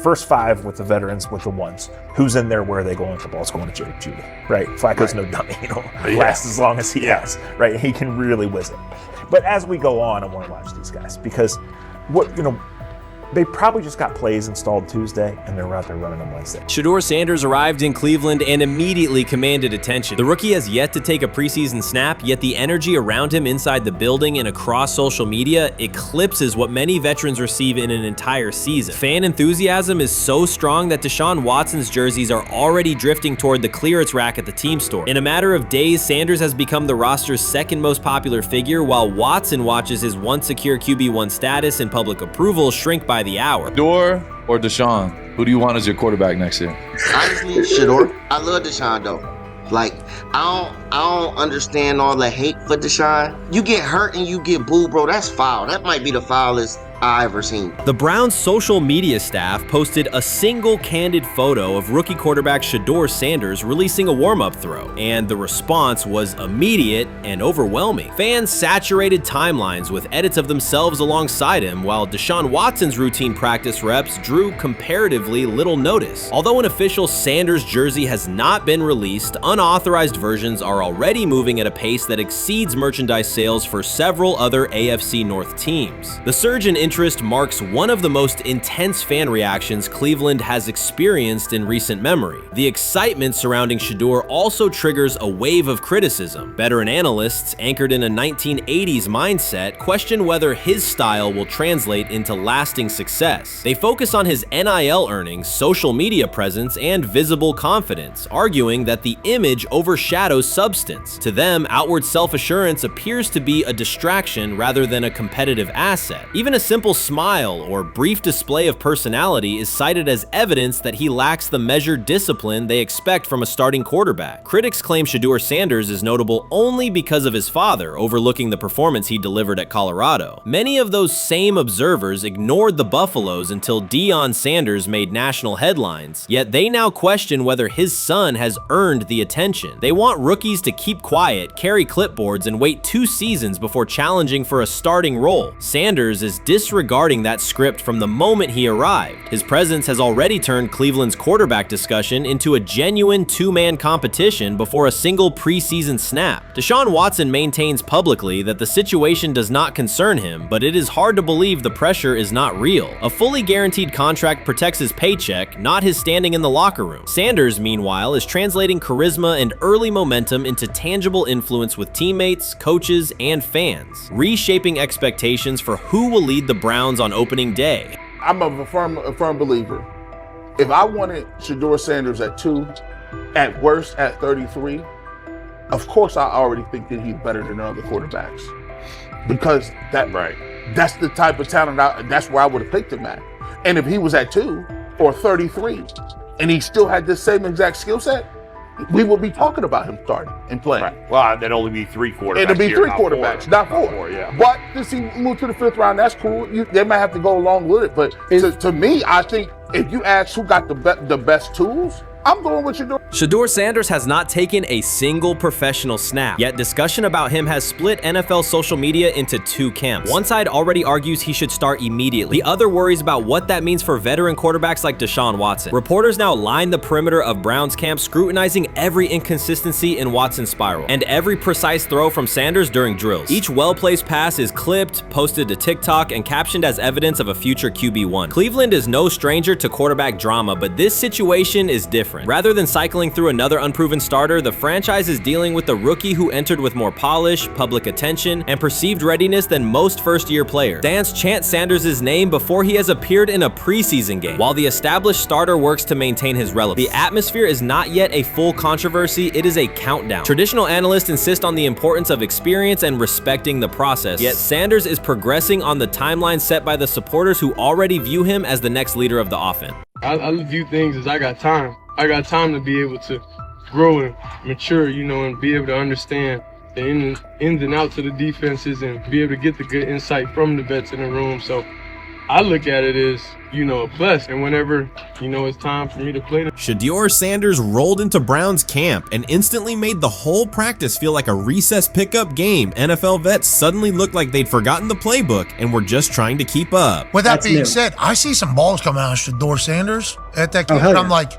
first 5 with the veterans, with the ones. Who's in there? Where are they going? The ball's going to Jerry Jeudy, right? Flacco's no dummy, lasts as long as he has, right? He can really whiz it. But as we go on, I want to watch these guys because they probably just got plays installed Tuesday, and they're out there running on Wednesday. Shedeur Sanders arrived in Cleveland and immediately commanded attention. The rookie has yet to take a preseason snap, yet the energy around him inside the building and across social media eclipses what many veterans receive in an entire season. Fan enthusiasm is so strong that Deshaun Watson's jerseys are already drifting toward the clearance rack at the team store. In a matter of days, Sanders has become the roster's second most popular figure, while Watson watches his once secure QB1 status and public approval shrink by the hour. Shedeur or Deshaun? Who do you want as your quarterback next year? Honestly, Shedeur. I love Deshaun though. Like, I don't understand all the hate for Deshaun. You get hurt and you get booed, bro. That's foul. That might be the foulest I ever seen. The Browns' social media staff posted a single candid photo of rookie quarterback Shedeur Sanders releasing a warm-up throw, and the response was immediate and overwhelming. Fans saturated timelines with edits of themselves alongside him, while Deshaun Watson's routine practice reps drew comparatively little notice. Although an official Sanders jersey has not been released, unauthorized versions are already moving at a pace that exceeds merchandise sales for several other AFC North teams. The surge in interest marks one of the most intense fan reactions Cleveland has experienced in recent memory. The excitement surrounding Shedeur also triggers a wave of criticism. Veteran analysts, anchored in a 1980s mindset, question whether his style will translate into lasting success. They focus on his NIL earnings, social media presence, and visible confidence, arguing that the image overshadows substance. To them, outward self-assurance appears to be a distraction rather than a competitive asset. Even a simple smile or brief display of personality is cited as evidence that he lacks the measured discipline they expect from a starting quarterback. Critics claim Shedeur Sanders is notable only because of his father, overlooking the performance he delivered at Colorado. Many of those same observers ignored the Buffaloes until Deion Sanders made national headlines, yet they now question whether his son has earned the attention. They want rookies to keep quiet, carry clipboards, and wait 2 seasons before challenging for a starting role. Sanders is disregarding that script from the moment he arrived. His presence has already turned Cleveland's quarterback discussion into a genuine 2-man competition before a single preseason snap. Deshaun Watson maintains publicly that the situation does not concern him, but it is hard to believe the pressure is not real. A fully guaranteed contract protects his paycheck, not his standing in the locker room. Sanders, meanwhile, is translating charisma and early momentum into tangible influence with teammates, coaches, and fans, reshaping expectations for who will lead the Browns on opening day. I'm a firm believer. If I wanted Shedeur Sanders at 2, at worst at 33, of course I already think that he's better than other quarterbacks. Because that's the type of talent, that's where I would have picked him at. And if he was at 2 or 33, and he still had the same exact skill set, we will be talking about him starting and playing. Right. Well, there'd only be 3 quarterbacks. It'll be 3 not quarterbacks, 4. not 4. Yeah. But since he moved to the 5th round, that's cool. They might have to go along with it. But to me, I think if you ask who got the best tools, I'm going with Shedeur. Shedeur Sanders has not taken a single professional snap, yet discussion about him has split NFL social media into 2 camps. One side already argues he should start immediately. The other worries about what that means for veteran quarterbacks like Deshaun Watson. Reporters now line the perimeter of Browns camp, scrutinizing every inconsistency in Watson's spiral and every precise throw from Sanders during drills. Each well-placed pass is clipped, posted to TikTok, and captioned as evidence of a future QB1. Cleveland is no stranger to quarterback drama, but this situation is different. Rather than cycling through another unproven starter, the franchise is dealing with the rookie who entered with more polish, public attention, and perceived readiness than most first-year players. Fans chant Sanders' name before he has appeared in a preseason game, while the established starter works to maintain his relevance. The atmosphere is not yet a full controversy, it is a countdown. Traditional analysts insist on the importance of experience and respecting the process, yet Sanders is progressing on the timeline set by the supporters who already view him as the next leader of the offense. I view things as I got time. I got time to be able to grow and mature, and be able to understand the ins and outs of the defenses and be able to get the good insight from the vets in the room. So I look at it as, a plus. And whenever, it's time for me to play. Shedeur Sanders rolled into Brown's camp and instantly made the whole practice feel like a recess pickup game. NFL vets suddenly looked like they'd forgotten the playbook and were just trying to keep up. With that being said, I see some balls coming out of Shedeur Sanders at that camp, and I'm like,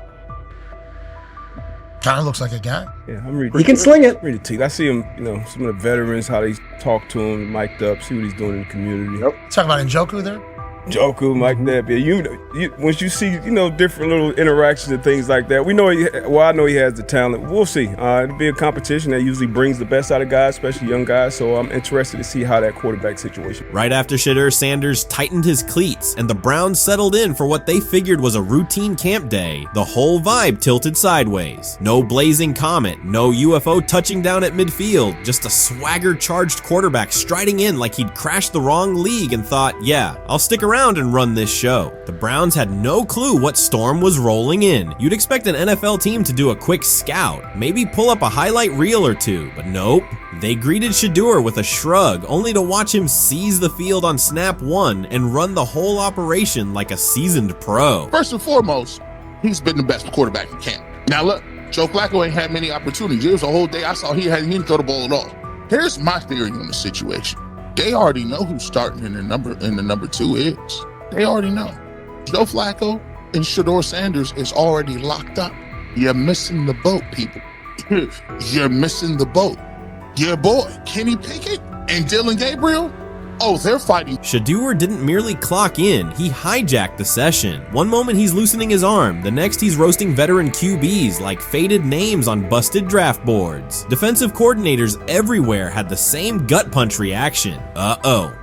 kind of looks like a guy. Yeah, I'm reading. He can sling it. Read the team. I see him, some of the veterans, how they talk to him, mic'd up, see what he's doing in the community. Yep. Talking about Njoku there? Joku, Mike Neb. Yeah, once you see, different little interactions and things like that, I know he has the talent. We'll see. It'll be a competition that usually brings the best out of guys, especially young guys. So I'm interested to see how that quarterback situation. Right after Shedeur Sanders tightened his cleats and the Browns settled in for what they figured was a routine camp day, the whole vibe tilted sideways. No blazing comet, no UFO touching down at midfield, just a swagger-charged quarterback striding in like he'd crashed the wrong league and thought, yeah, I'll stick around and run this show. The Browns had no clue what storm was rolling in. You'd expect an NFL team to do a quick scout, maybe pull up a highlight reel or two, but nope. They greeted Shedeur with a shrug, only to watch him seize the field on snap one and run the whole operation like a seasoned pro. First and foremost, he's been the best quarterback in camp. Now look, Joe Flacco ain't had many opportunities. There was a whole day I saw he didn't throw the ball at all. Here's my theory on the situation. They already know who's starting in the number 2 is. They already know. Joe Flacco and Shedeur Sanders is already locked up. You're missing the boat, people. You're missing the boat. Your boy, Kenny Pickett and Dylan Gabriel, they're fighting. Shedeur didn't merely clock in, he hijacked the session. One moment he's loosening his arm, the next he's roasting veteran QBs like faded names on busted draft boards. Defensive coordinators everywhere had the same gut punch reaction.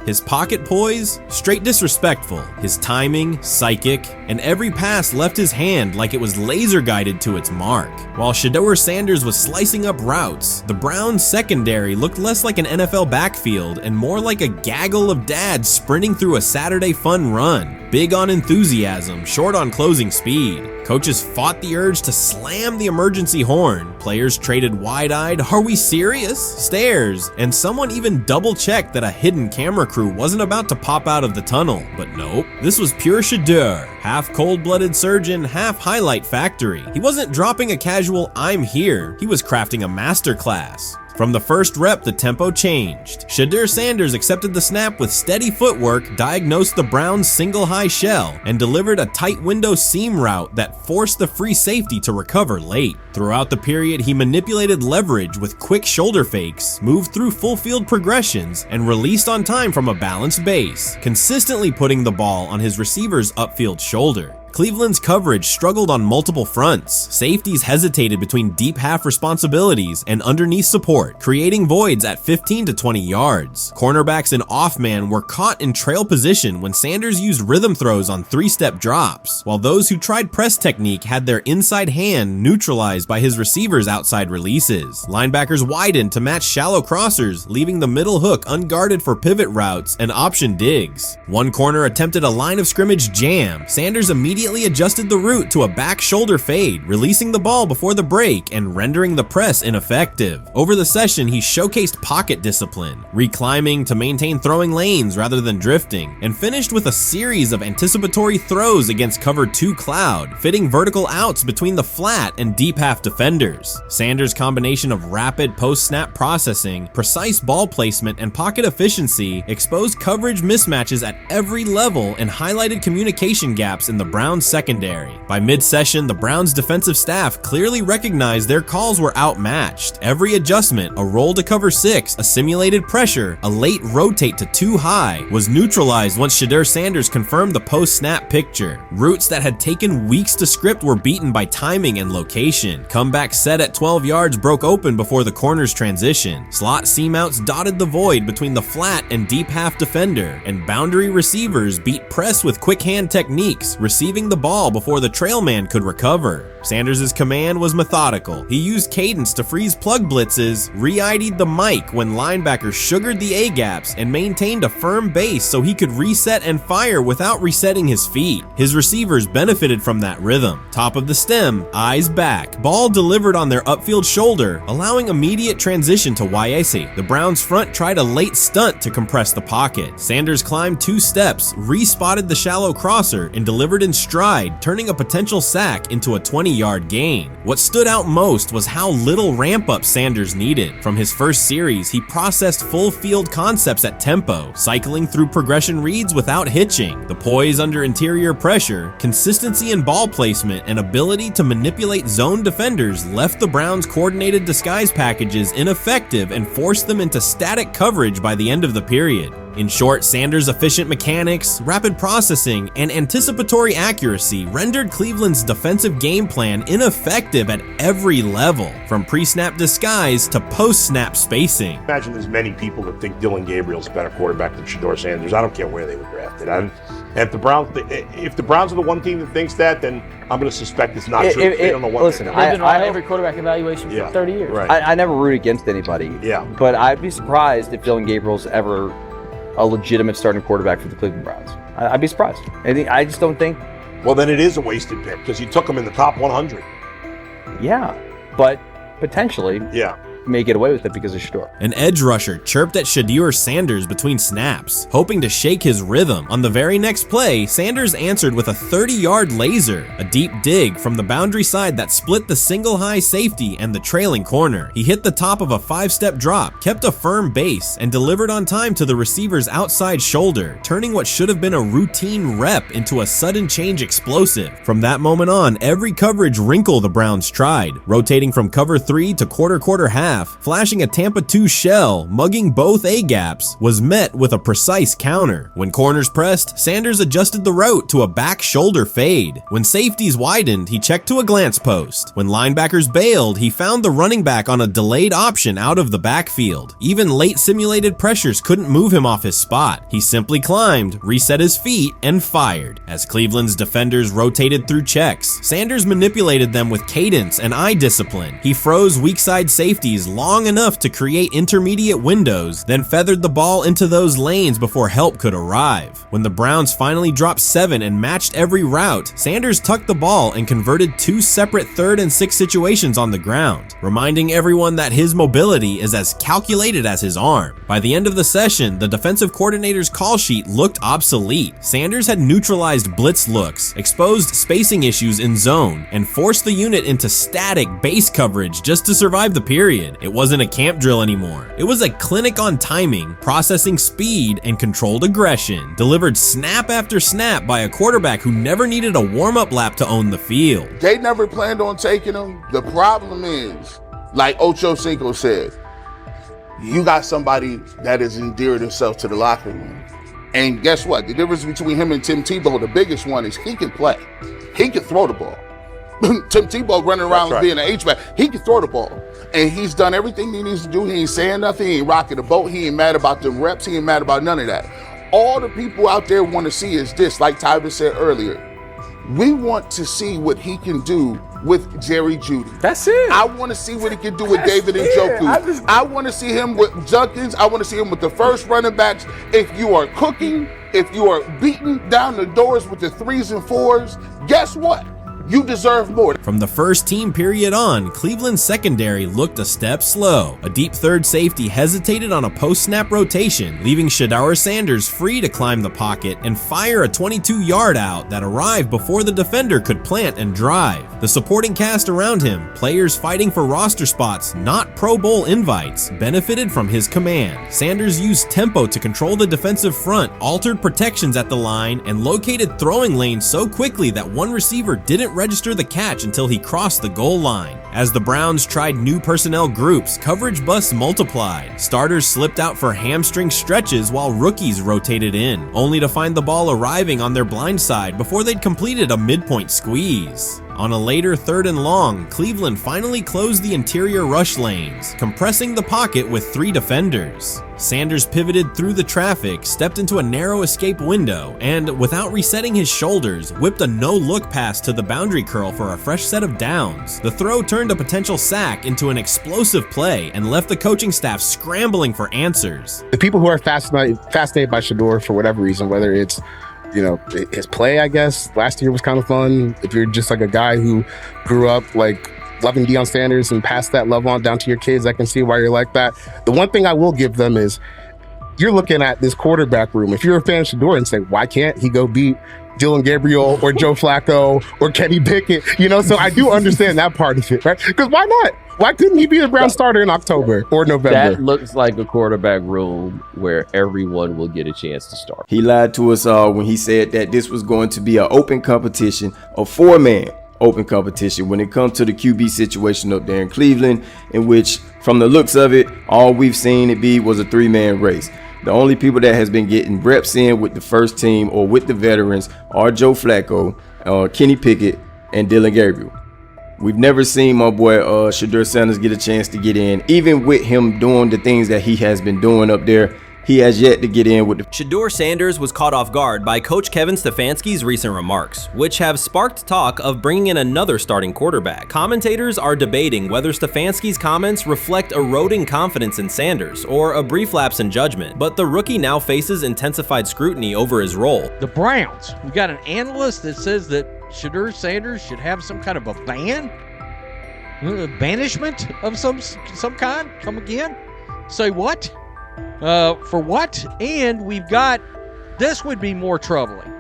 His pocket poise? Straight disrespectful. His timing? Psychic. And every pass left his hand like it was laser guided to its mark. While Shedeur Sanders was slicing up routes, the Browns secondary looked less like an NFL backfield and more like a gaggle of dads sprinting through a Saturday fun run. Big on enthusiasm, short on closing speed. Coaches fought the urge to slam the emergency horn. Players traded wide-eyed, "Are we serious?" stares, and someone even double-checked that a hidden camera crew wasn't about to pop out of the tunnel. But nope, this was pure Shedeur. Half cold-blooded surgeon, half highlight factory. He wasn't dropping a casual "I'm here," he was crafting a masterclass. From the first rep, the tempo changed. Shedeur Sanders accepted the snap with steady footwork, diagnosed the Browns' single high shell, and delivered a tight window seam route that forced the free safety to recover late. Throughout the period, he manipulated leverage with quick shoulder fakes, moved through full field progressions, and released on time from a balanced base, consistently putting the ball on his receiver's upfield shoulder. Cleveland's coverage struggled on multiple fronts. Safeties hesitated between deep half responsibilities and underneath support, creating voids at 15 to 20 yards. Cornerbacks and off-man were caught in trail position when Sanders used rhythm throws on 3-step drops, while those who tried press technique had their inside hand neutralized by his receivers' outside releases. Linebackers widened to match shallow crossers, leaving the middle hook unguarded for pivot routes and option digs. One corner attempted a line of scrimmage jam. Sanders immediately adjusted the route to a back shoulder fade, releasing the ball before the break and rendering the press ineffective. Over the session, he showcased pocket discipline, reclimbing to maintain throwing lanes rather than drifting, and finished with a series of anticipatory throws against cover 2 cloud, fitting vertical outs between the flat and deep half defenders. Sanders' combination of rapid post-snap processing, precise ball placement, and pocket efficiency exposed coverage mismatches at every level and highlighted communication gaps in the Browns secondary. By mid-session, the Browns defensive staff clearly recognized their calls were outmatched. Every adjustment, a roll to cover 6, a simulated pressure, a late rotate to 2 high, was neutralized once Shedeur Sanders confirmed the post-snap picture. Routes that had taken weeks to script were beaten by timing and location. Comeback set at 12 yards broke open before the corner's transition. Slot seam-outs dotted the void between the flat and deep half defender, and boundary receivers beat press with quick hand techniques, receiving distributing the ball before the trail man could recover. Sanders' command was methodical. He used cadence to freeze plug blitzes, re-ID'd the mic when linebackers sugared the A-gaps, and maintained a firm base so he could reset and fire without resetting his feet. His receivers benefited from that rhythm. Top of the stem, eyes back. Ball delivered on their upfield shoulder, allowing immediate transition to YAC. The Browns front tried a late stunt to compress the pocket. Sanders climbed 2 steps, re-spotted the shallow crosser, and delivered in stride, turning a potential sack into a 20-yard gain. What stood out most was how little ramp-up Sanders needed. From his first series, he processed full field concepts at tempo, cycling through progression reads without hitching. The poise under interior pressure, consistency in ball placement, and ability to manipulate zone defenders left the Browns' coordinated disguise packages ineffective and forced them into static coverage by the end of the period. In short, Sanders' efficient mechanics, rapid processing, and anticipatory accuracy rendered Cleveland's defensive game plan ineffective at every level, from pre-snap disguise to post-snap spacing. Imagine there's many people that think Dylan Gabriel's a better quarterback than Shedeur Sanders. I don't care where they were drafted. And if the Browns are the one team that thinks that, then I'm going to suspect it's not true. They don't know what listen, they're I've doing. been on every quarterback evaluation for 30 years. Right. I never root against anybody. Yeah. But I'd be surprised if Dylan Gabriel's ever a legitimate starting quarterback for the Cleveland Browns. I'd be surprised. I just don't think. Well, then it is a wasted pick because you took him in the top 100. Yeah, but potentially. Yeah. May get away with it because of Shedeur. An edge rusher chirped at Shedeur Sanders between snaps, hoping to shake his rhythm. On the very next play, Sanders answered with a 30-yard laser, a deep dig from the boundary side that split the single high safety and the trailing corner. He hit the top of a 5-step drop, kept a firm base, and delivered on time to the receiver's outside shoulder, turning what should have been a routine rep into a sudden change explosive. From that moment on, every coverage wrinkle the Browns tried, rotating from cover 3 to quarter half, flashing a Tampa 2 shell, mugging both A-gaps, was met with a precise counter. When corners pressed, Sanders adjusted the route to a back shoulder fade. When safeties widened, he checked to a glance post. When linebackers bailed, he found the running back on a delayed option out of the backfield. Even late simulated pressures couldn't move him off his spot. He simply climbed, reset his feet, and fired. As Cleveland's defenders rotated through checks, Sanders manipulated them with cadence and eye discipline. He froze weak side safeties long enough to create intermediate windows, then feathered the ball into those lanes before help could arrive. When the Browns finally dropped 7 and matched every route, Sanders tucked the ball and converted 2 separate 3rd and 6 situations on the ground, reminding everyone that his mobility is as calculated as his arm. By the end of the session, the defensive coordinator's call sheet looked obsolete. Sanders had neutralized blitz looks, exposed spacing issues in zone, and forced the unit into static base coverage just to survive the period. It wasn't a camp drill anymore. It was a clinic on timing, processing speed, and controlled aggression, delivered snap after snap by a quarterback who never needed a warm-up lap to own the field. They never planned on taking him. The problem is, like Ocho Cinco said, you got somebody that has endeared himself to the locker room. And guess what? The difference between him and Tim Tebow, the biggest one, is he can play. He can throw the ball. Tim Tebow running around being an H-back. He can throw the ball. And he's done everything he needs to do. He ain't saying nothing. He ain't rocking the boat. He ain't mad about the reps. He ain't mad about none of that. All the people out there want to see is this, like Tyler said earlier. We want to see what he can do with Jerry Jeudy. That's it. I want to see what he can do with David Njoku. I want to see him with Junkins. I want to see him with the first running backs. If you are cooking, if you are beating down the doors with the 3s and 4s, guess what? You deserve more. From the first team period on, Cleveland's secondary looked a step slow. A deep third safety hesitated on a post-snap rotation, leaving Shedeur Sanders free to climb the pocket and fire a 22-yard out that arrived before the defender could plant and drive. The supporting cast around him, players fighting for roster spots, not Pro Bowl invites, benefited from his command. Sanders used tempo to control the defensive front, altered protections at the line, and located throwing lanes so quickly that one receiver didn't register the catch until he crossed the goal line. As the Browns tried new personnel groups, coverage busts multiplied. Starters slipped out for hamstring stretches while rookies rotated in, only to find the ball arriving on their blind side before they'd completed a midpoint squeeze. On a later 3rd and long, Cleveland finally closed the interior rush lanes, compressing the pocket with 3 defenders. Sanders pivoted through the traffic, stepped into a narrow escape window, and without resetting his shoulders, whipped a no-look pass to the boundary curl for a fresh set of downs. The throw turned a potential sack into an explosive play and left the coaching staff scrambling for answers. The people who are fascinated by Shedeur for whatever reason, whether it's his play, I guess last year was kind of fun. If you're just like a guy who grew up like loving Deion Sanders and passed that love on down to your kids, I can see why you're like that. The one thing I will give them is you're looking at this quarterback room. If you're a fan of Shedeur and say, why can't he go beat Dylan Gabriel or Joe Flacco or Kenny Pickett? So I do understand that part of it, right? Because why not? Why couldn't he be the Brown starter in October or November? That looks like a quarterback room where everyone will get a chance to start. He lied to us all when he said that this was going to be an open competition, a 4-man open competition when it comes to the QB situation up there in Cleveland, in which, from the looks of it, all we've seen it be was a 3-man race. The only people that has been getting reps in with the first team or with the veterans are Joe Flacco, Kenny Pickett, and Dylan Gabriel. We've never seen my boy Shedeur Sanders get a chance to get in. Even with him doing the things that he has been doing up there, he has yet to get in with the... Shedeur Sanders was caught off guard by Coach Kevin Stefanski's recent remarks, which have sparked talk of bringing in another starting quarterback. Commentators are debating whether Stefanski's comments reflect eroding confidence in Sanders or a brief lapse in judgment, but the rookie now faces intensified scrutiny over his role. The Browns, we got an analyst that says that Shedeur Sanders should have some kind of a ban? Banishment of some kind? Come again? Say what? For what? And we've got, this would be more troubling.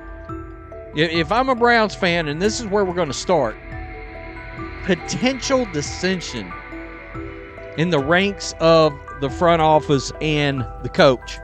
If I'm a Browns fan, and this is where we're going to start, potential dissension in the ranks of the front office and the coach.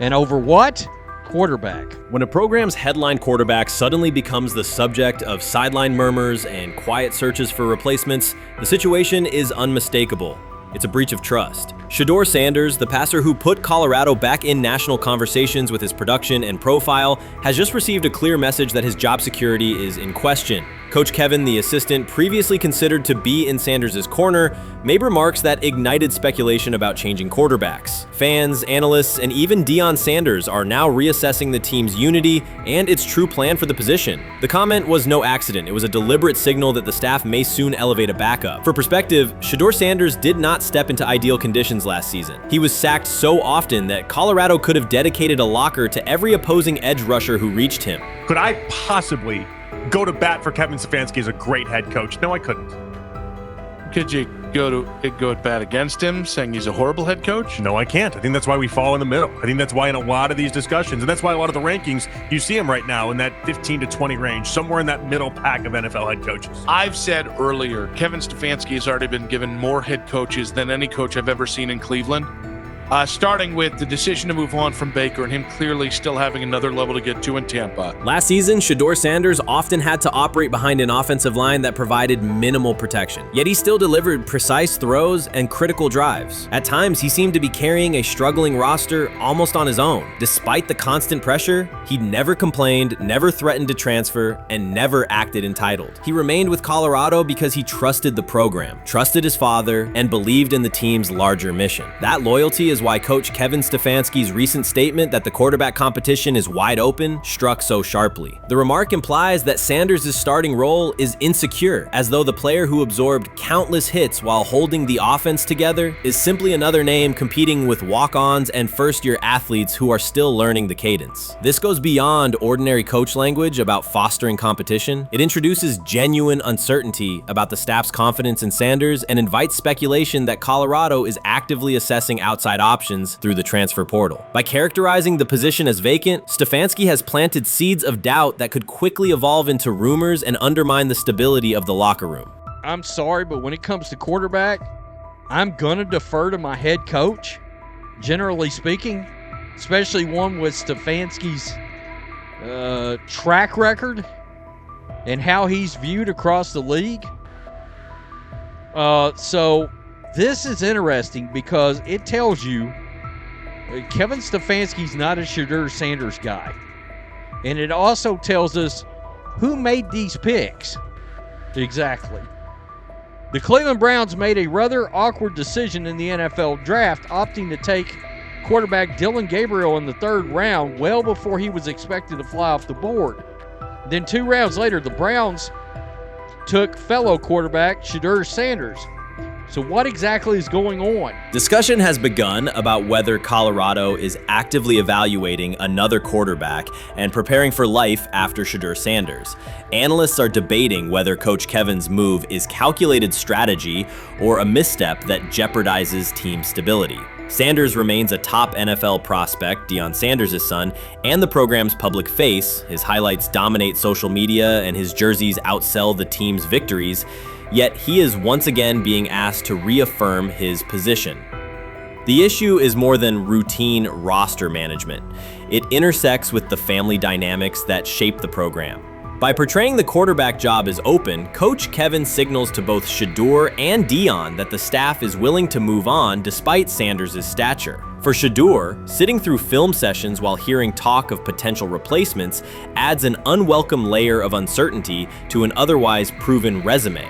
And over what? Quarterback. When a program's headline quarterback suddenly becomes the subject of sideline murmurs and quiet searches for replacements, the situation is unmistakable. It's a breach of trust. Shedeur Sanders, the passer who put Colorado back in national conversations with his production and profile, has just received a clear message that his job security is in question. Coach Kevin, the assistant previously considered to be in Sanders' corner, made remarks that ignited speculation about changing quarterbacks. Fans, analysts, and even Deion Sanders are now reassessing the team's unity and its true plan for the position. The comment was no accident. It was a deliberate signal that the staff may soon elevate a backup. For perspective, Shedeur Sanders did not step into ideal conditions last season. He was sacked so often that Colorado could have dedicated a locker to every opposing edge rusher who reached him. Could I possibly go to bat for Kevin Stefanski as a great head coach? No, I couldn't. Could you go to bat against him, saying he's a horrible head coach? No, I can't. I think that's why we fall in the middle. I think that's why in a lot of these discussions, and that's why a lot of the rankings, you see him right now in that 15 to 20 range, somewhere in that middle pack of NFL head coaches. I've said earlier, Kevin Stefanski has already been given more head coaches than any coach I've ever seen in Cleveland. Starting with the decision to move on from Baker and him clearly still having another level to get to in Tampa. Last season, Shedeur Sanders often had to operate behind an offensive line that provided minimal protection, yet he still delivered precise throws and critical drives. At times, he seemed to be carrying a struggling roster almost on his own. Despite the constant pressure, he never complained, never threatened to transfer, and never acted entitled. He remained with Colorado because he trusted the program, trusted his father, and believed in the team's larger mission. That loyalty is why Coach Kevin Stefanski's recent statement that the quarterback competition is wide open struck so sharply. The remark implies that Sanders' starting role is insecure, as though the player who absorbed countless hits while holding the offense together is simply another name competing with walk-ons and first-year athletes who are still learning the cadence. This goes beyond ordinary coach language about fostering competition. It introduces genuine uncertainty about the staff's confidence in Sanders and invites speculation that Colorado is actively assessing outside options through the transfer portal. By characterizing the position as vacant, Stefanski has planted seeds of doubt that could quickly evolve into rumors and undermine the stability of the locker room. I'm sorry, but when it comes to quarterback, I'm going to defer to my head coach, generally speaking, especially one with Stefanski's track record and how he's viewed across the league. So this is interesting because it tells you Kevin Stefanski's not a Shedeur Sanders guy. And it also tells us who made these picks. Exactly. The Cleveland Browns made a rather awkward decision in the NFL draft, opting to take quarterback Dillon Gabriel in the 3rd round, well before he was expected to fly off the board. Then 2 rounds later, the Browns took fellow quarterback Shedeur Sanders. So what exactly is going on? Discussion has begun about whether Colorado is actively evaluating another quarterback and preparing for life after Shedeur Sanders. Analysts are debating whether Coach Kevin's move is calculated strategy or a misstep that jeopardizes team stability. Sanders remains a top NFL prospect, Deion Sanders' son, and the program's public face. His highlights dominate social media and his jerseys outsell the team's victories. Yet he is once again being asked to reaffirm his position. The issue is more than routine roster management. It intersects with the family dynamics that shape the program. By portraying the quarterback job as open, Coach Kevin signals to both Shedeur and Deion that the staff is willing to move on despite Sanders' stature. For Shedeur, sitting through film sessions while hearing talk of potential replacements adds an unwelcome layer of uncertainty to an otherwise proven resume.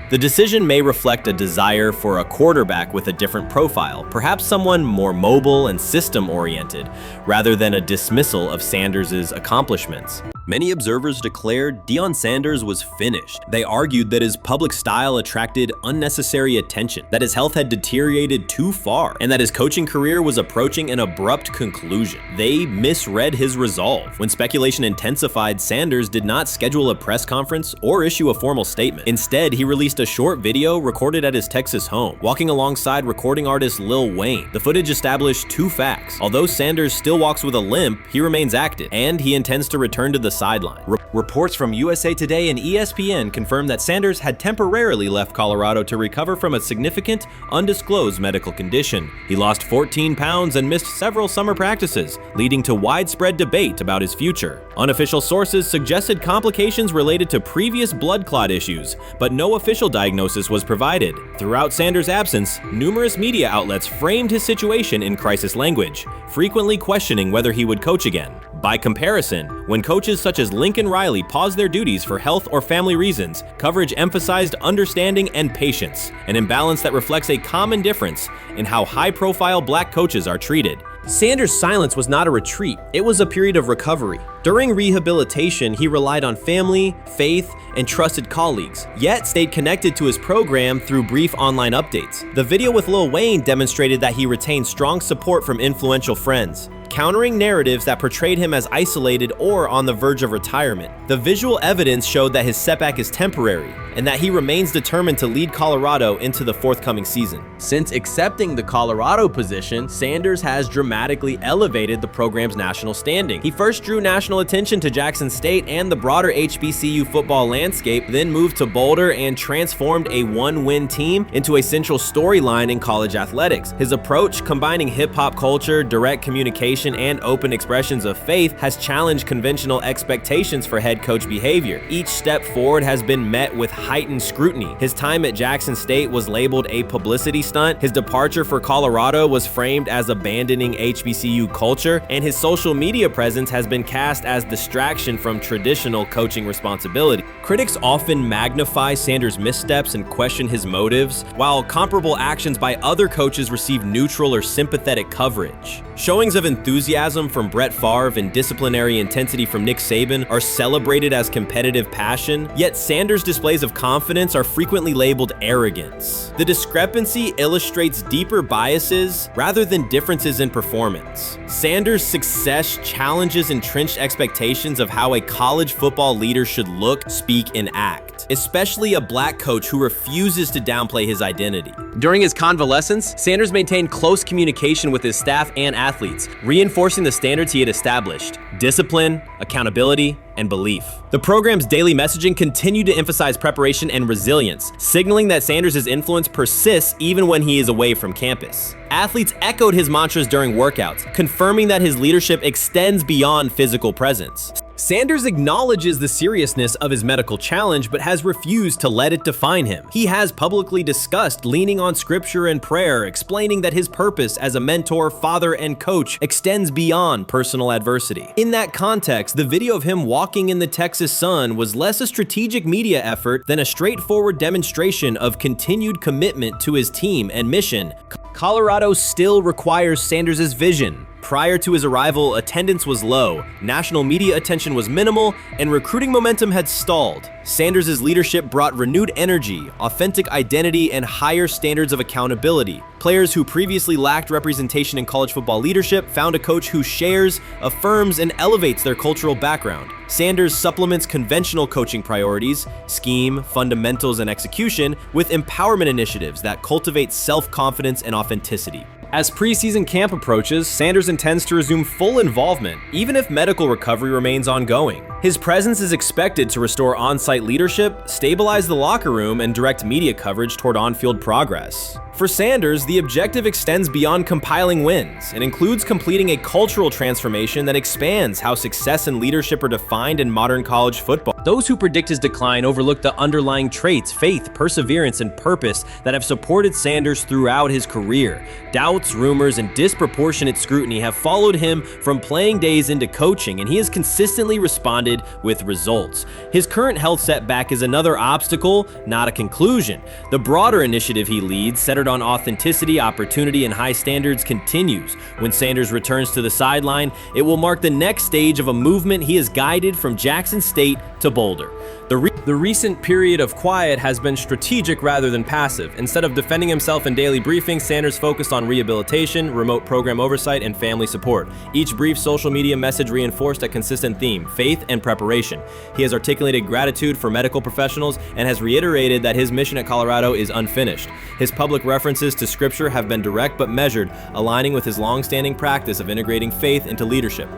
The decision may reflect a desire for a quarterback with a different profile, perhaps someone more mobile and system-oriented, rather than a dismissal of Sanders' accomplishments. Many observers declared Deion Sanders was finished. They argued that his public style attracted unnecessary attention, that his health had deteriorated too far, and that his coaching career was approaching an abrupt conclusion. They misread his resolve. When speculation intensified, Sanders did not schedule a press conference or issue a formal statement. Instead, he released a short video recorded at his Texas home, walking alongside recording artist Lil Wayne. The footage established 2 facts. Although Sanders still walks with a limp, he remains active, and he intends to return to the sideline. Reports from USA Today and ESPN confirm that Sanders had temporarily left Colorado to recover from a significant, undisclosed medical condition. He lost 14 pounds and missed several summer practices, leading to widespread debate about his future. Unofficial sources suggested complications related to previous blood clot issues, but no official diagnosis was provided. Throughout Sanders' absence, numerous media outlets framed his situation in crisis language, frequently questioning whether he would coach again. By comparison, when coaches such as Lincoln Riley paused their duties for health or family reasons, coverage emphasized understanding and patience, an imbalance that reflects a common difference in how high-profile black coaches are treated. Sanders' silence was not a retreat, it was a period of recovery. During rehabilitation, he relied on family, faith, and trusted colleagues, yet stayed connected to his program through brief online updates. The video with Lil Wayne demonstrated that he retained strong support from influential friends, countering narratives that portrayed him as isolated or on the verge of retirement. The visual evidence showed that his setback is temporary, and that he remains determined to lead Colorado into the forthcoming season. Since accepting the Colorado position, Sanders has dramatically elevated the program's national standing. He first drew national attention to Jackson State and the broader HBCU football landscape, then moved to Boulder and transformed a one-win team into a central storyline in college athletics. His approach, combining hip-hop culture, direct communication, and open expressions of faith, has challenged conventional expectations for head coach behavior. Each step forward has been met with heightened scrutiny. His time at Jackson State was labeled a publicity stunt, his departure for Colorado was framed as abandoning HBCU culture, and his social media presence has been cast as distraction from traditional coaching responsibility. Critics often magnify Sanders' missteps and question his motives, while comparable actions by other coaches receive neutral or sympathetic coverage. Showings of enthusiasm from Brett Favre and disciplinary intensity from Nick Saban are celebrated as competitive passion, yet Sanders' displays of confidence are frequently labeled arrogance. The discrepancy illustrates deeper biases rather than differences in performance. Sanders' success challenges entrenched expectations of how a college football leader should look, speak, and act, especially a black coach who refuses to downplay his identity. During his convalescence, Sanders maintained close communication with his staff and athletes, reinforcing the standards he had established: discipline, accountability, and belief. The program's daily messaging continued to emphasize preparation and resilience, signaling that Sanders' influence persists even when he is away from campus. Athletes echoed his mantras during workouts, confirming that his leadership extends beyond physical presence. Sanders acknowledges the seriousness of his medical challenge, but has refused to let it define him. He has publicly discussed leaning on scripture and prayer, explaining that his purpose as a mentor, father, and coach extends beyond personal adversity. In that context, the video of him walking in the Texas sun was less a strategic media effort than a straightforward demonstration of continued commitment to his team and mission. Colorado still requires Sanders' vision. Prior to his arrival, attendance was low, national media attention was minimal, and recruiting momentum had stalled. Sanders' leadership brought renewed energy, authentic identity, and higher standards of accountability. Players who previously lacked representation in college football leadership found a coach who shares, affirms, and elevates their cultural background. Sanders supplements conventional coaching priorities, scheme, fundamentals, and execution with empowerment initiatives that cultivate self-confidence and authenticity. As preseason camp approaches, Sanders intends to resume full involvement, even if medical recovery remains ongoing. His presence is expected to restore on-site leadership, stabilize the locker room, and direct media coverage toward on-field progress. For Sanders, the objective extends beyond compiling wins and includes completing a cultural transformation that expands how success and leadership are defined in modern college football. Those who predict his decline overlook the underlying traits, faith, perseverance, and purpose that have supported Sanders throughout his career. Doubts, rumors, and disproportionate scrutiny have followed him from playing days into coaching, and he has consistently responded with results. His current health setback is another obstacle, not a conclusion. The broader initiative he leads, centered on authenticity, opportunity, and high standards, continues. When Sanders returns to the sideline, it will mark the next stage of a movement he has guided from Jackson State to Boulder. The recent period of quiet has been strategic rather than passive. Instead of defending himself in daily briefings, Sanders focused on rehabilitation, remote program oversight, and family support. Each brief social media message reinforced a consistent theme: faith and preparation. He has articulated gratitude for medical professionals and has reiterated that his mission at Colorado is unfinished. His public references to scripture have been direct but measured, aligning with his long-standing practice of integrating faith into leadership.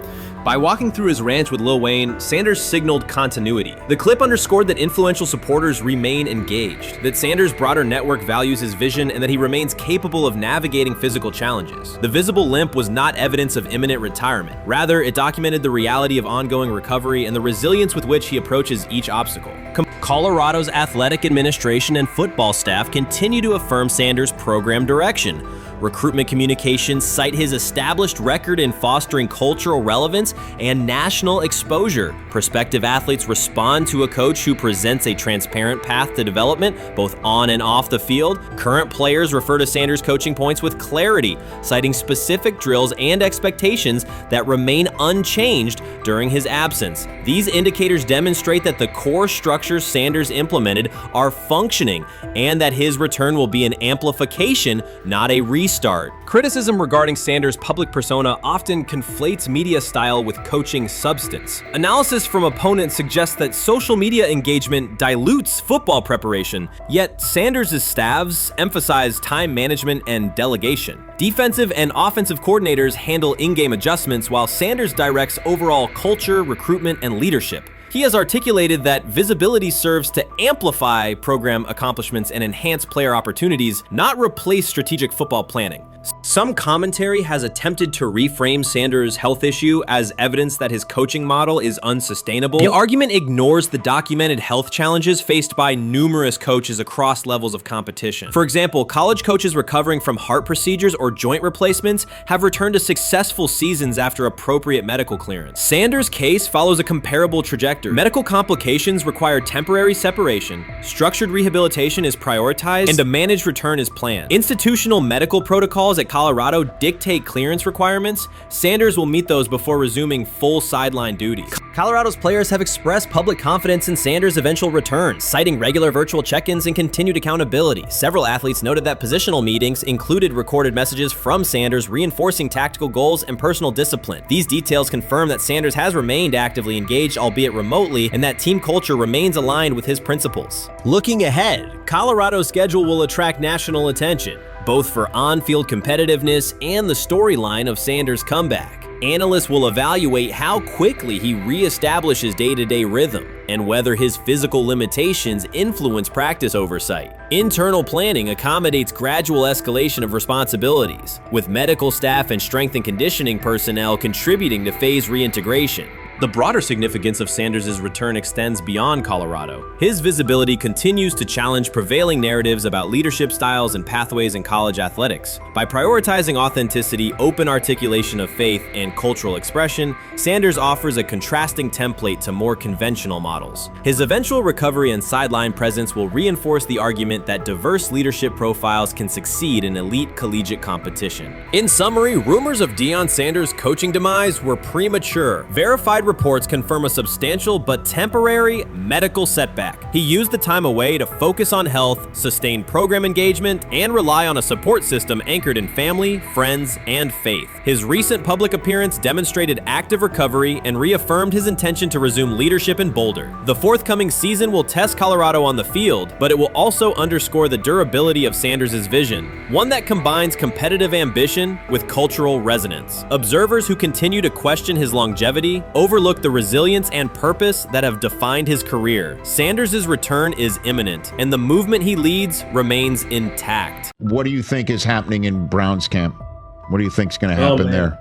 By walking through his ranch with Lil Wayne, Sanders signaled continuity. The clip underscored that influential supporters remain engaged, that Sanders' broader network values his vision, and that he remains capable of navigating physical challenges. The visible limp was not evidence of imminent retirement. Rather, it documented the reality of ongoing recovery and the resilience with which he approaches each obstacle. Colorado's athletic administration and football staff continue to affirm Sanders' program direction. Recruitment communications cite his established record in fostering cultural relevance and national exposure. Prospective athletes respond to a coach who presents a transparent path to development, both on and off the field. Current players refer to Sanders' coaching points with clarity, citing specific drills and expectations that remain unchanged during his absence. These indicators demonstrate that the core structures Sanders implemented are functioning and that his return will be an amplification, not a restart. Criticism regarding Sanders' public persona often conflates media style with coaching substance. Analysis from opponents suggests that social media engagement dilutes football preparation, yet Sanders' staffs emphasize time management and delegation. Defensive and offensive coordinators handle in-game adjustments while Sanders directs overall culture, recruitment, and leadership. He has articulated that visibility serves to amplify program accomplishments and enhance player opportunities, not replace strategic football planning. Some commentary has attempted to reframe Sanders' health issue as evidence that his coaching model is unsustainable. The argument ignores the documented health challenges faced by numerous coaches across levels of competition. For example, college coaches recovering from heart procedures or joint replacements have returned to successful seasons after appropriate medical clearance. Sanders' case follows a comparable trajectory. Medical complications require temporary separation, structured rehabilitation is prioritized, and a managed return is planned. Institutional medical protocols at Colorado dictate clearance requirements. Sanders will meet those before resuming full sideline duties. Colorado's players have expressed public confidence in Sanders' eventual return, citing regular virtual check-ins and continued accountability. Several athletes noted that positional meetings included recorded messages from Sanders reinforcing tactical goals and personal discipline. These details confirm that Sanders has remained actively engaged, albeit remotely, and that team culture remains aligned with his principles. Looking ahead, Colorado's schedule will attract national attention, both for on-field competitiveness and the storyline of Sanders' comeback. Analysts will evaluate how quickly he reestablishes day-to-day rhythm and whether his physical limitations influence practice oversight. Internal planning accommodates gradual escalation of responsibilities, with medical staff and strength and conditioning personnel contributing to phase reintegration. The broader significance of Sanders' return extends beyond Colorado. His visibility continues to challenge prevailing narratives about leadership styles and pathways in college athletics. By prioritizing authenticity, open articulation of faith, and cultural expression, Sanders offers a contrasting template to more conventional models. His eventual recovery and sideline presence will reinforce the argument that diverse leadership profiles can succeed in elite collegiate competition. In summary, rumors of Deion Sanders' coaching demise were premature. Verified reports confirm a substantial but temporary medical setback. He used the time away to focus on health, sustain program engagement, and rely on a support system anchored in family, friends, and faith. His recent public appearance demonstrated active recovery and reaffirmed his intention to resume leadership in Boulder. The forthcoming season will test Colorado on the field, but it will also underscore the durability of Sanders' vision, one that combines competitive ambition with cultural resonance. Observers who continue to question his longevity overlook the resilience and purpose that have defined his career. Sanders' return is imminent, and the movement he leads remains intact. What do you think is happening in Browns camp? What do you think is going to happen there?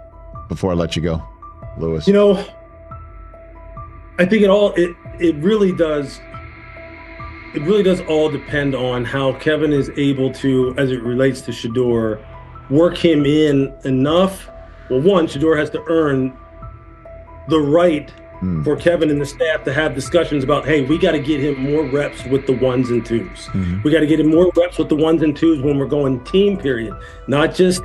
Before I let you go, Lewis. You know, I think it really does all depend on how Kevin is able to, as it relates to Shedeur, work him in enough. Well, one, Shedeur has to earn the right for Kevin and the staff to have discussions about, hey, we got to get him more reps with the ones and twos. We got to get him more reps with the ones and twos when we're going team period, not just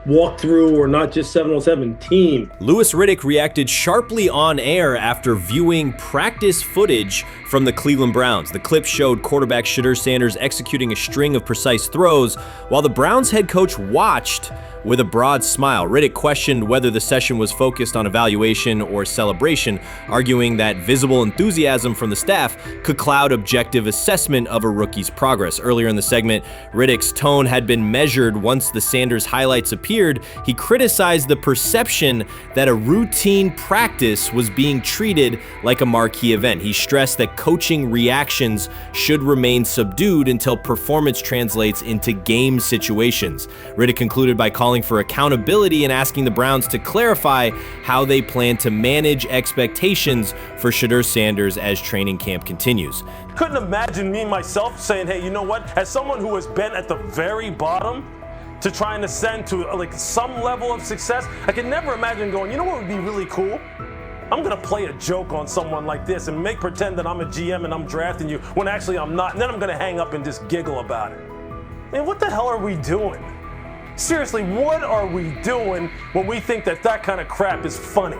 walk through or not just 7-on-7 team. Louis Riddick reacted sharply on air after viewing practice footage from the Cleveland Browns. The clip showed quarterback Shedeur Sanders executing a string of precise throws while the Browns head coach watched with a broad smile. Riddick questioned whether the session was focused on evaluation or celebration, arguing that visible enthusiasm from the staff could cloud objective assessment of a rookie's progress. Earlier in the segment, Riddick's tone had been measured once the Sanders highlights appeared. He criticized the perception that a routine practice was being treated like a marquee event. He stressed that coaching reactions should remain subdued until performance translates into game situations. Riddick concluded by calling for accountability and asking the Browns to clarify how they plan to manage expectations for Shedeur Sanders as training camp continues. Couldn't imagine me myself saying, hey, you know what? As someone who has been at the very bottom to try and ascend to like some level of success, I could never imagine going, you know what would be really cool? I'm gonna play a joke on someone like this and make pretend that I'm a GM and I'm drafting you when actually I'm not, and then I'm gonna hang up and just giggle about it. Man, what the hell are we doing? Seriously, what are we doing when we think that that kind of crap is funny?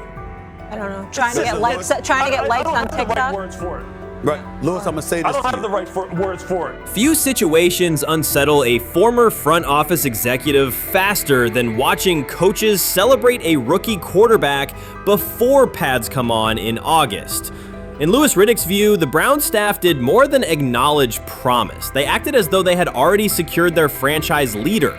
I don't know. Trying to get likes on TikTok. I don't have the right words for it. Right, Lewis, I'm gonna say this. I don't have the right words for it. Few situations unsettle a former front office executive faster than watching coaches celebrate a rookie quarterback before pads come on in August. In Louis Riddick's view, the Browns staff did more than acknowledge promise. They acted as though they had already secured their franchise leader.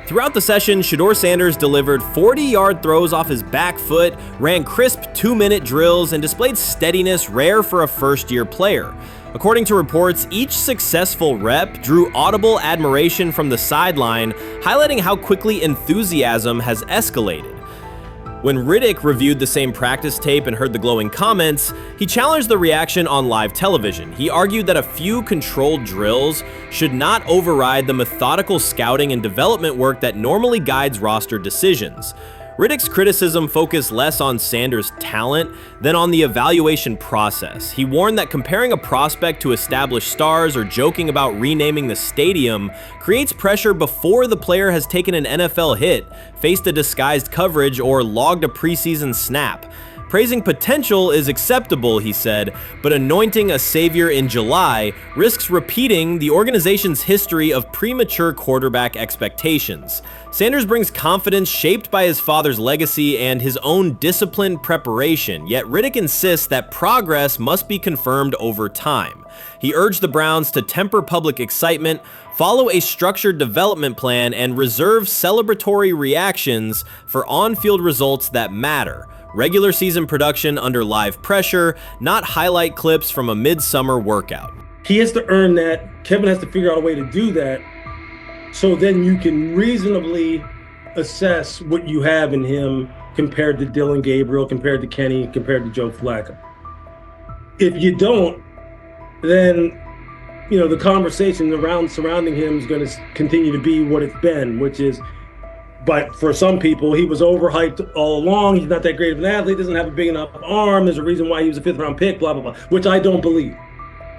Throughout the session, Shedeur Sanders delivered 40-yard throws off his back foot, ran crisp 2-minute drills, and displayed steadiness rare for a first-year player. According to reports, each successful rep drew audible admiration from the sideline, highlighting how quickly enthusiasm has escalated. When Riddick reviewed the same practice tape and heard the glowing comments, he challenged the reaction on live television. He argued that a few controlled drills should not override the methodical scouting and development work that normally guides roster decisions. Riddick's criticism focused less on Sanders' talent than on the evaluation process. He warned that comparing a prospect to established stars or joking about renaming the stadium creates pressure before the player has taken an NFL hit, faced a disguised coverage, or logged a preseason snap. Praising potential is acceptable, he said, but anointing a savior in July risks repeating the organization's history of premature quarterback expectations. Sanders brings confidence shaped by his father's legacy and his own disciplined preparation, yet Riddick insists that progress must be confirmed over time. He urged the Browns to temper public excitement, follow a structured development plan, and reserve celebratory reactions for on-field results that matter. Regular season production under live pressure, not highlight clips from a midsummer workout. He has to earn that. Kevin has to figure out a way to do that. So then you can reasonably assess what you have in him compared to Dylan Gabriel, compared to Kenny, compared to Joe Flacco. If you don't, then the conversation surrounding him is going to continue to be what it's been, which is, but for some people, he was overhyped all along. He's not that great of an athlete, doesn't have a big enough arm. There's a reason why he was a 5th-round pick, blah, blah, blah, which I don't believe.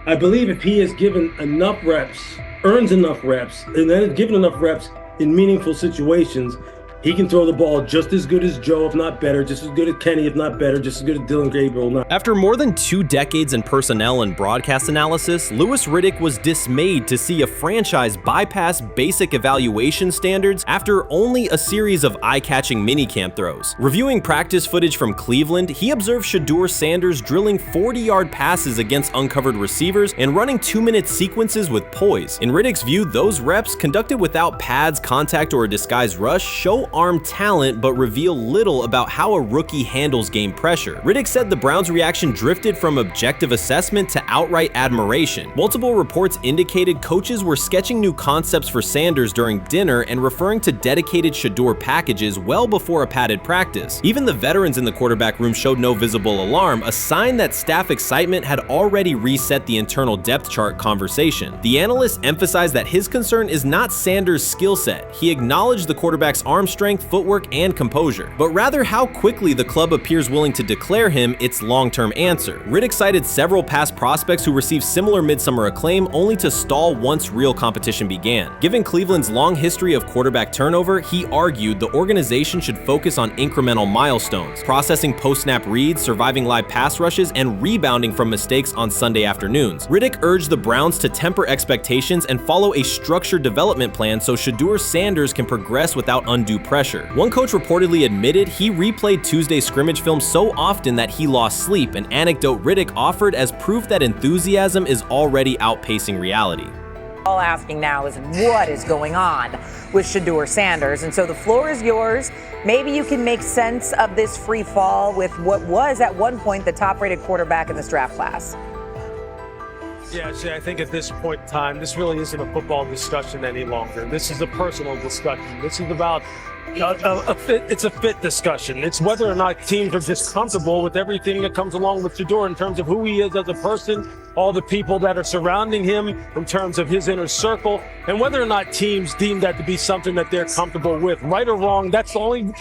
I believe if he is given enough reps, earns enough reps, and then is given enough reps in meaningful situations, he can throw the ball just as good as Joe, if not better, just as good as Kenny, if not better, just as good as Dylan Gabriel. After more than 2 decades in personnel and broadcast analysis, Louis Riddick was dismayed to see a franchise bypass basic evaluation standards after only a series of eye-catching minicamp throws. Reviewing practice footage from Cleveland, he observed Shedeur Sanders drilling 40-yard passes against uncovered receivers and running 2-minute sequences with poise. In Riddick's view, those reps, conducted without pads, contact, or a disguised rush, show arm talent but reveal little about how a rookie handles game pressure. Riddick said the Browns' reaction drifted from objective assessment to outright admiration. Multiple reports indicated coaches were sketching new concepts for Sanders during dinner and referring to dedicated Shedeur packages well before a padded practice. Even the veterans in the quarterback room showed no visible alarm, a sign that staff excitement had already reset the internal depth chart conversation. The analyst emphasized that his concern is not Sanders' skill set. He acknowledged the quarterback's arm strength, footwork, and composure, but rather how quickly the club appears willing to declare him its long-term answer. Riddick cited several past prospects who received similar midsummer acclaim only to stall once real competition began. Given Cleveland's long history of quarterback turnover, he argued the organization should focus on incremental milestones, processing post-snap reads, surviving live pass rushes, and rebounding from mistakes on Sunday afternoons. Riddick urged the Browns to temper expectations and follow a structured development plan so Shedeur Sanders can progress without undue pressure. One coach reportedly admitted he replayed Tuesday's scrimmage film so often that he lost sleep, an anecdote Riddick offered as proof that enthusiasm is already outpacing reality. All asking now is what is going on with Shedeur Sanders, and so the floor is yours. Maybe you can make sense of this free fall with what was at one point the top-rated quarterback in this draft class. Yeah, Shay, I think at this point in time, this really isn't a football discussion any longer. This is a personal discussion. This is about it's a fit discussion. It's whether or not teams are just comfortable with everything that comes along with Shedeur in terms of who he is as a person, all the people that are surrounding him in terms of his inner circle, and whether or not teams deem that to be something that they're comfortable with. Right or wrong, that's the only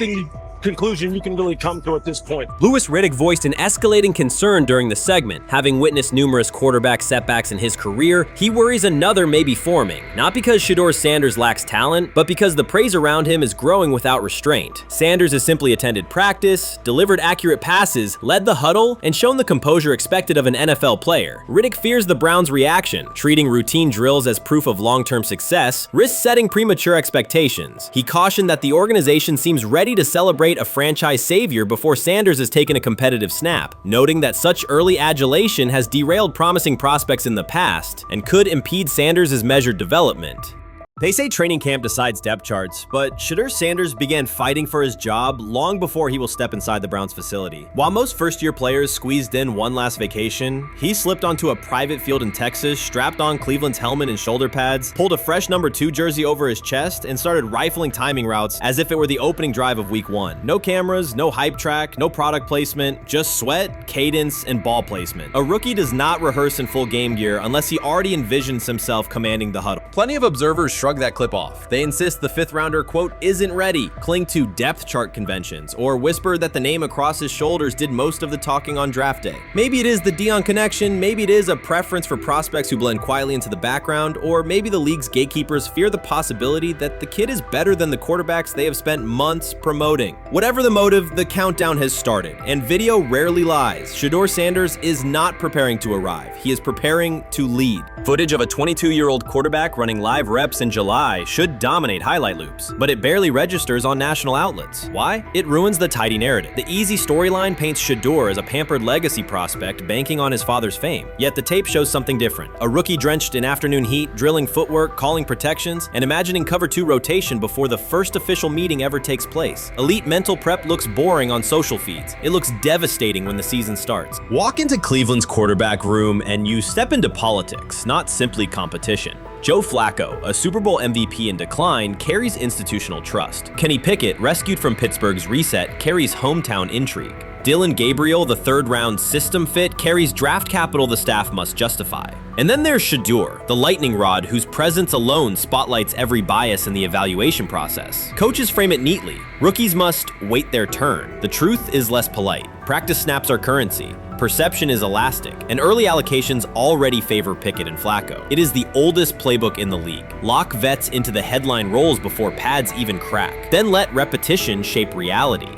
conclusion you can really come to at this point. Louis Riddick voiced an escalating concern during the segment. Having witnessed numerous quarterback setbacks in his career, he worries another may be forming, not because Shedeur Sanders lacks talent, but because the praise around him is growing without restraint. Sanders has simply attended practice, delivered accurate passes, led the huddle, and shown the composure expected of an NFL player. Riddick fears the Browns' reaction, treating routine drills as proof of long-term success, risks setting premature expectations. He cautioned that the organization seems ready to celebrate a franchise savior before Sanders has taken a competitive snap, noting that such early adulation has derailed promising prospects in the past and could impede Sanders' measured development. They say training camp decides depth charts, but Shedeur Sanders began fighting for his job long before he will step inside the Browns facility. While most first-year players squeezed in one last vacation, he slipped onto a private field in Texas, strapped on Cleveland's helmet and shoulder pads, pulled a fresh number 2 jersey over his chest, and started rifling timing routes as if it were the opening drive of week 1. No cameras, no hype track, no product placement, just sweat, cadence, and ball placement. A rookie does not rehearse in full game gear unless he already envisions himself commanding the huddle. Plenty of observers shrug that clip off. They insist the 5th rounder, quote, isn't ready, cling to depth chart conventions, or whisper that the name across his shoulders did most of the talking on draft day. Maybe it is the Deion connection, maybe it is a preference for prospects who blend quietly into the background, or maybe the league's gatekeepers fear the possibility that the kid is better than the quarterbacks they have spent months promoting. Whatever the motive, the countdown has started, and video rarely lies. Shedeur Sanders is not preparing to arrive. He is preparing to lead. Footage of a 22-year-old quarterback running live reps in July should dominate highlight loops, but it barely registers on national outlets. Why? It ruins the tidy narrative. The easy storyline paints Shedeur as a pampered legacy prospect banking on his father's fame. Yet the tape shows something different. A rookie drenched in afternoon heat, drilling footwork, calling protections, and imagining cover 2 rotation before the first official meeting ever takes place. Elite mental prep looks boring on social feeds. It looks devastating when the season starts. Walk into Cleveland's quarterback room and you step into politics, not simply competition. Joe Flacco, a Super Bowl MVP in decline, carries institutional trust. Kenny Pickett, rescued from Pittsburgh's reset, carries hometown intrigue. Dillon Gabriel, the third-round system fit, carries draft capital the staff must justify. And then there's Shedeur, the lightning rod whose presence alone spotlights every bias in the evaluation process. Coaches frame it neatly. Rookies must wait their turn. The truth is less polite. Practice snaps are currency. Perception is elastic, and early allocations already favor Pickett and Flacco. It is the oldest playbook in the league. Lock vets into the headline roles before pads even crack. Then let repetition shape reality.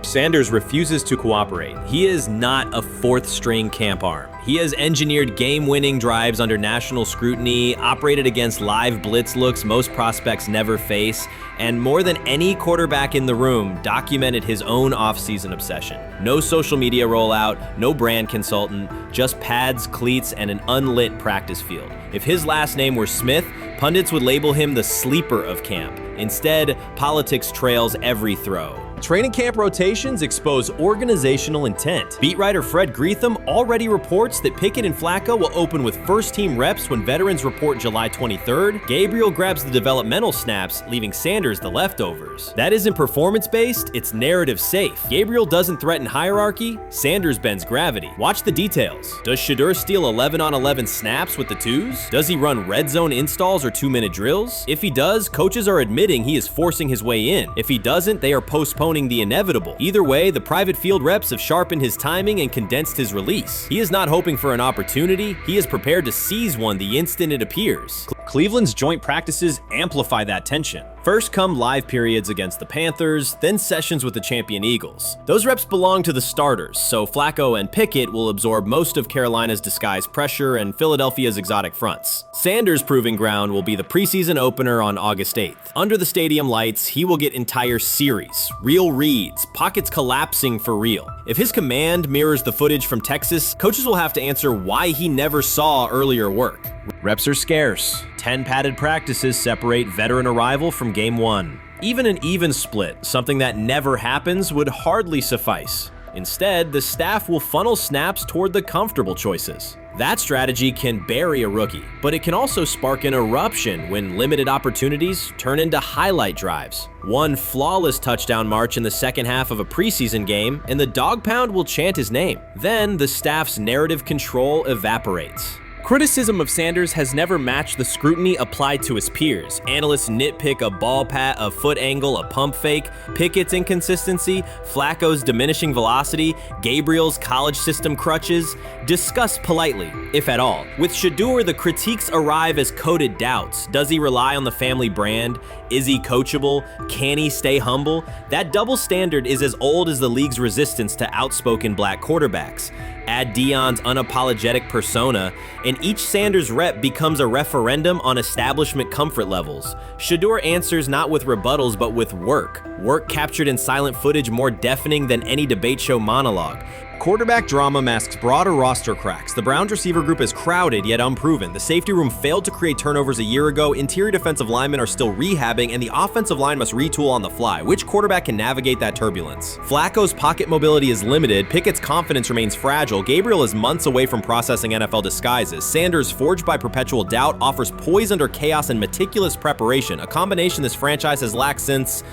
Sanders refuses to cooperate. He is not a fourth-string camp arm. He has engineered game-winning drives under national scrutiny, operated against live blitz looks most prospects never face, and more than any quarterback in the room, documented his own off-season obsession. No social media rollout, no brand consultant, just pads, cleats, and an unlit practice field. If his last name were Smith, pundits would label him the sleeper of camp. Instead, politics trails every throw. Training camp rotations expose organizational intent. Beat writer Fred Greetham already reports that Pickett and Flacco will open with first-team reps when veterans report July 23rd. Gabriel grabs the developmental snaps, leaving Sanders the leftovers. That isn't performance-based, it's narrative-safe. Gabriel doesn't threaten hierarchy, Sanders bends gravity. Watch the details. Does Shedeur steal 11-on-11 snaps with the twos? Does he run red zone installs or 2-minute drills? If he does, coaches are admitting he is forcing his way in. If he doesn't, they are postponing the inevitable. Either way, the private field reps have sharpened his timing and condensed his release. He is not hoping for an opportunity, he is prepared to seize one the instant it appears. Cleveland's joint practices amplify that tension. First come live periods against the Panthers, then sessions with the champion Eagles. Those reps belong to the starters, so Flacco and Pickett will absorb most of Carolina's disguised pressure and Philadelphia's exotic fronts. Sanders' proving ground will be the preseason opener on August 8th. Under the stadium lights, he will get entire series, real reads, pockets collapsing for real. If his command mirrors the footage from Texas, coaches will have to answer why he never saw earlier work. Reps are scarce. 10 padded practices separate veteran arrival from game 1. Even an even split, something that never happens, would hardly suffice. Instead, the staff will funnel snaps toward the comfortable choices. That strategy can bury a rookie, but it can also spark an eruption when limited opportunities turn into highlight drives. One flawless touchdown march in the second half of a preseason game, and the dog pound will chant his name. Then the staff's narrative control evaporates. Criticism of Sanders has never matched the scrutiny applied to his peers. Analysts nitpick a ball pat, a foot angle, a pump fake, Pickett's inconsistency, Flacco's diminishing velocity, Gabriel's college system crutches. Discuss politely, if at all. With Shedeur, the critiques arrive as coded doubts. Does he rely on the family brand? Is he coachable? Can he stay humble? That double standard is as old as the league's resistance to outspoken black quarterbacks. Add Deion's unapologetic persona, and each Sanders rep becomes a referendum on establishment comfort levels. Shedeur answers not with rebuttals, but with work. Work captured in silent footage more deafening than any debate show monologue. Quarterback drama masks broader roster cracks. The Browns receiver group is crowded yet unproven. The safety room failed to create turnovers a year ago. Interior defensive linemen are still rehabbing, and the offensive line must retool on the fly. Which quarterback can navigate that turbulence? Flacco's pocket mobility is limited. Pickett's confidence remains fragile. Gabriel is months away from processing NFL disguises. Sanders, forged by perpetual doubt, offers poise under chaos and meticulous preparation, a combination this franchise has lacked since,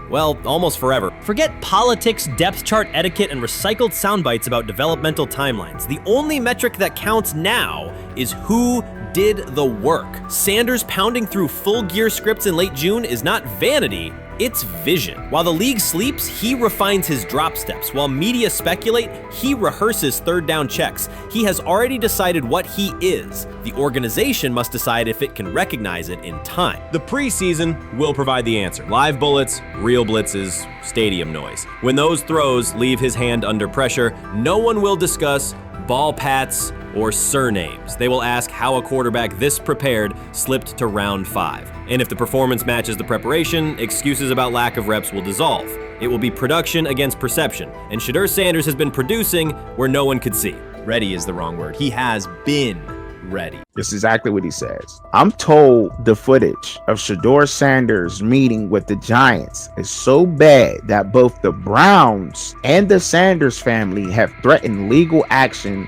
well, almost forever. Forget politics, depth chart etiquette, and recycled sound bites about developmental timelines. The only metric that counts now is who did the work. Sanders pounding through full gear scripts in late June is not vanity, it's vision. While the league sleeps, he refines his drop steps. While media speculate, he rehearses third down checks. He has already decided what he is. The organization must decide if it can recognize it in time. The preseason will provide the answer. Live bullets, real blitzes, stadium noise. When those throws leave his hand under pressure, no one will discuss ball pats or surnames. They will ask how a quarterback this prepared slipped to round 5. And if the performance matches the preparation, excuses about lack of reps will dissolve. It will be production against perception, and Shedeur Sanders has been producing where no one could see. Ready is the wrong word. He has been ready. That's exactly what he says. I'm told the footage of Shedeur Sanders meeting with the Giants is so bad that both the Browns and the Sanders family have threatened legal action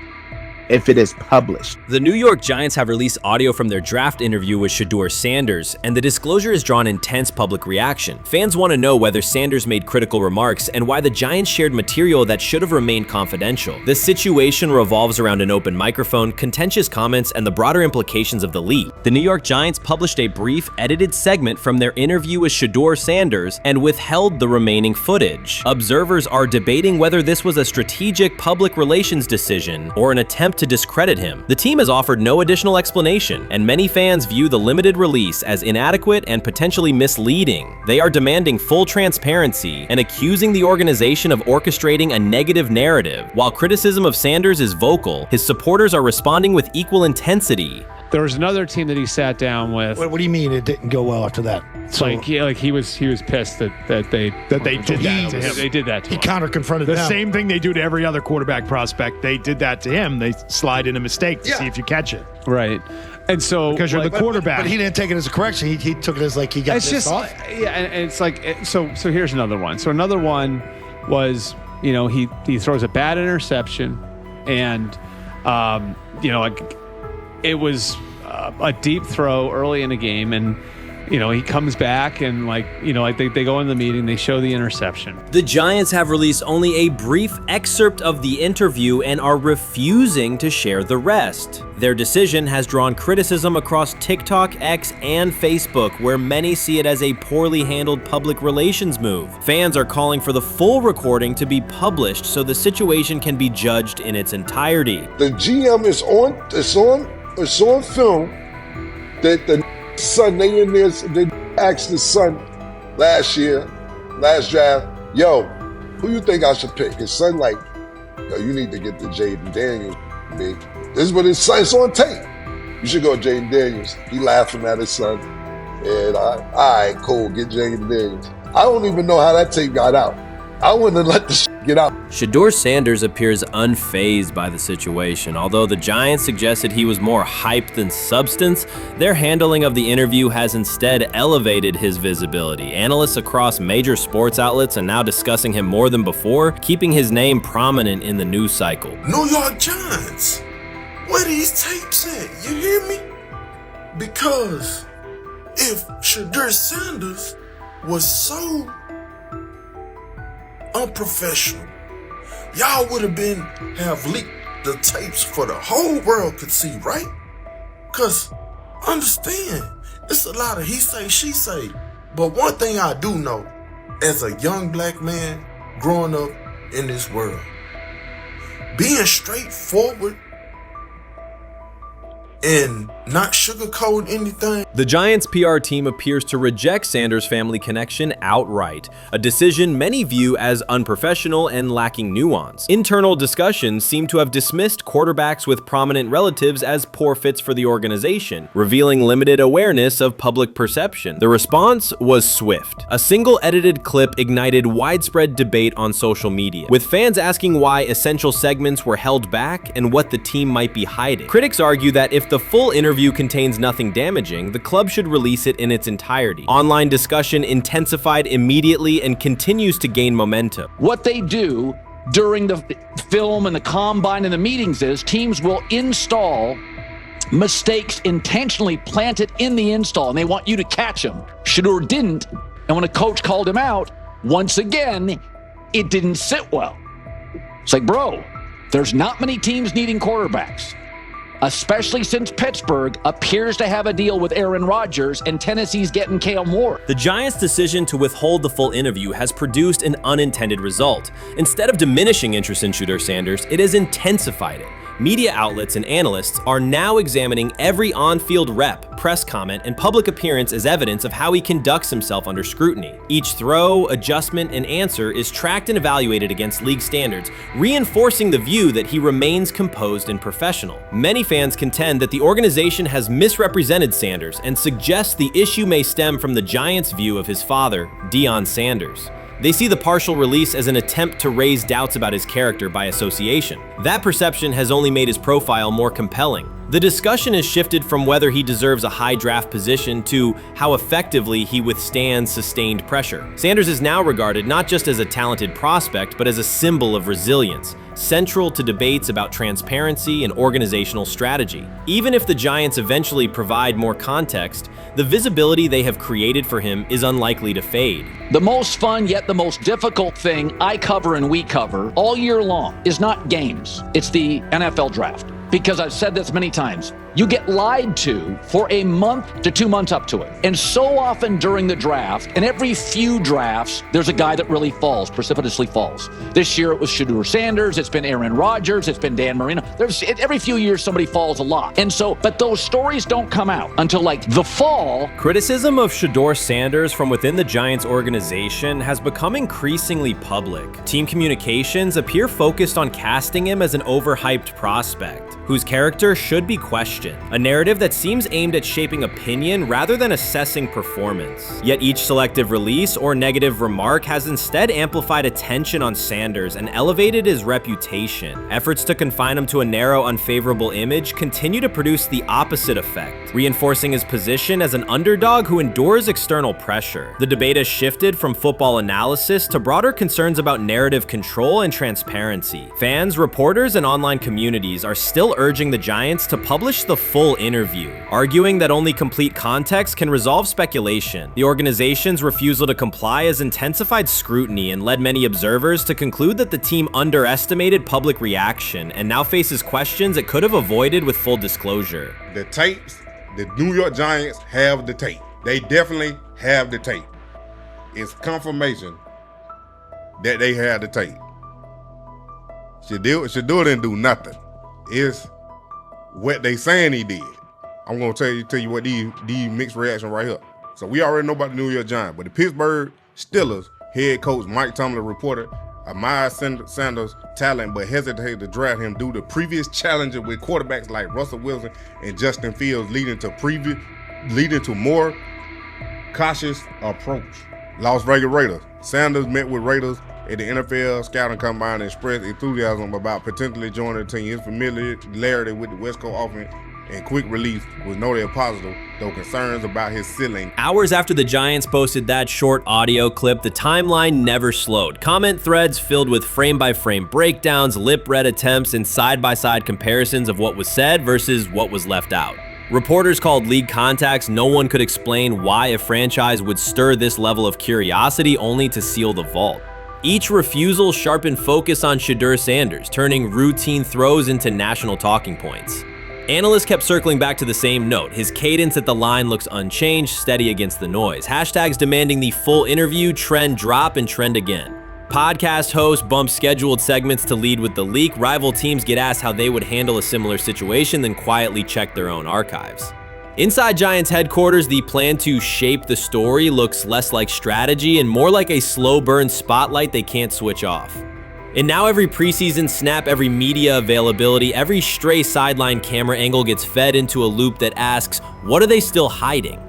if it is published. The New York Giants have released audio from their draft interview with Shedeur Sanders, and the disclosure has drawn intense public reaction. Fans want to know whether Sanders made critical remarks and why the Giants shared material that should have remained confidential. The situation revolves around an open microphone, contentious comments, and the broader implications of the leak. The New York Giants published a brief, edited segment from their interview with Shedeur Sanders and withheld the remaining footage. Observers are debating whether this was a strategic public relations decision or an attempt to discredit him. The team has offered no additional explanation, and many fans view the limited release as inadequate and potentially misleading. They are demanding full transparency and accusing the organization of orchestrating a negative narrative. While criticism of Sanders is vocal, his supporters are responding with equal intensity. There was another team that he sat down with. What do you mean it didn't go well after that? So he was pissed that they did that to him. They did that to him. He counter-confronted the them. same thing they do to every other quarterback prospect. They did that to him. They slide in a mistake to see if you catch it. Right. And so because you're the quarterback. But he didn't take it as a correction. He took it as like he got pissed off. Yeah, and it's like so here's another one. So another one was, he throws a bad interception, and it was a deep throw early in the game, and he comes back and they go in the meeting, they show the interception. The Giants have released only a brief excerpt of the interview and are refusing to share the rest. Their decision has drawn criticism across TikTok, X, and Facebook, where many see it as a poorly handled public relations move. Fans are calling for the full recording to be published so the situation can be judged in its entirety. The GM is on film that the son, they asked the son last draft, yo, who you think I should pick? His son like, yo, you need to get the Jaden Daniels, big. This is what his son, it's on tape. You should go Jaden Daniels. He laughing at his son. And all right, cool, get Jaden Daniels. I don't even know how that tape got out. I wouldn't have let the get out. Shedeur Sanders appears unfazed by the situation. Although the Giants suggested he was more hype than substance, their handling of the interview has instead elevated his visibility. Analysts across major sports outlets are now discussing him more than before, keeping his name prominent in the news cycle. New York Giants, where these tapes at? You hear me? Because if Shedeur Sanders was so unprofessional, y'all would have leaked the tapes for the whole world could see, right? Cause understand, it's a lot of he say, she say. But one thing I do know, as a young black man growing up in this world, being straightforward and not sugarcoat anything. The Giants' PR team appears to reject Sanders' family connection outright, a decision many view as unprofessional and lacking nuance. Internal discussions seem to have dismissed quarterbacks with prominent relatives as poor fits for the organization, revealing limited awareness of public perception. The response was swift. A single edited clip ignited widespread debate on social media, with fans asking why essential segments were held back and what the team might be hiding. Critics argue that if the full interview contains nothing damaging, the club should release it in its entirety. Online discussion intensified immediately and continues to gain momentum. What they do during the film and the combine and the meetings is teams will install mistakes intentionally planted in the install, and they want you to catch them. Shedeur didn't, and when a coach called him out, once again, it didn't sit well. It's like, bro, there's not many teams needing quarterbacks, especially since Pittsburgh appears to have a deal with Aaron Rodgers and Tennessee's getting Kale Moore. The Giants' decision to withhold the full interview has produced an unintended result. Instead of diminishing interest in Shedeur Sanders, it has intensified it. Media outlets and analysts are now examining every on-field rep, press comment, and public appearance as evidence of how he conducts himself under scrutiny. Each throw, adjustment, and answer is tracked and evaluated against league standards, reinforcing the view that he remains composed and professional. Many fans contend that the organization has misrepresented Sanders and suggest the issue may stem from the Giants' view of his father, Deion Sanders. They see the partial release as an attempt to raise doubts about his character by association. That perception has only made his profile more compelling. The discussion has shifted from whether he deserves a high draft position to how effectively he withstands sustained pressure. Sanders is now regarded not just as a talented prospect, but as a symbol of resilience, central to debates about transparency and organizational strategy. Even if the Giants eventually provide more context, the visibility they have created for him is unlikely to fade. The most fun yet the most difficult thing I cover and we cover all year long is not games. It's the NFL draft. Because I've said this many times, you get lied to for a month to 2 months up to it. And so often during the draft, and every few drafts, there's a guy that really falls, precipitously falls. This year it was Shedeur Sanders, it's been Aaron Rodgers, it's been Dan Marino. Every few years somebody falls a lot. And so, but those stories don't come out until like the fall. Criticism of Shedeur Sanders from within the Giants organization has become increasingly public. Team communications appear focused on casting him as an overhyped prospect, whose character should be questioned. A narrative that seems aimed at shaping opinion rather than assessing performance. Yet each selective release or negative remark has instead amplified attention on Sanders and elevated his reputation. Efforts to confine him to a narrow, unfavorable image continue to produce the opposite effect, reinforcing his position as an underdog who endures external pressure. The debate has shifted from football analysis to broader concerns about narrative control and transparency. Fans, reporters, and online communities are still urging the Giants to publish the full interview, arguing that only complete context can resolve speculation. The organization's refusal to comply has intensified scrutiny and led many observers to conclude that the team underestimated public reaction and now faces questions it could have avoided with full disclosure. The tapes, the New York Giants have the tape. They definitely have the tape. It's confirmation that they had the tape. Shedeur didn't do nothing. It's what they saying he did. I'm gonna tell you what these mixed reaction right here. So we already know about the New York Giants, but the Pittsburgh Steelers head coach Mike Tomlin reported admired Sanders' talent, but hesitated to draft him due to previous challenges with quarterbacks like Russell Wilson and Justin Fields, leading to more cautious approach. Las Vegas Raiders. Sanders met with Raiders at the NFL scouting combine and expressed enthusiasm about potentially joining the team. His familiarity with the West Coast offense and quick release was noted positive, though concerns about his ceiling. Hours after the Giants posted that short audio clip, the timeline never slowed. Comment threads filled with frame-by-frame breakdowns, lip-read attempts, and side-by-side comparisons of what was said versus what was left out. Reporters called league contacts. No one could explain why a franchise would stir this level of curiosity only to seal the vault. Each refusal sharpened focus on Shedeur Sanders, turning routine throws into national talking points. Analysts kept circling back to the same note. His cadence at the line looks unchanged, steady against the noise. Hashtags demanding the full interview, trend drop, and trend again. Podcast hosts bump scheduled segments to lead with the leak. Rival teams get asked how they would handle a similar situation, then quietly check their own archives. Inside Giants headquarters, the plan to shape the story looks less like strategy and more like a slow burn spotlight they can't switch off. And now every preseason snap, every media availability, every stray sideline camera angle gets fed into a loop that asks, what are they still hiding?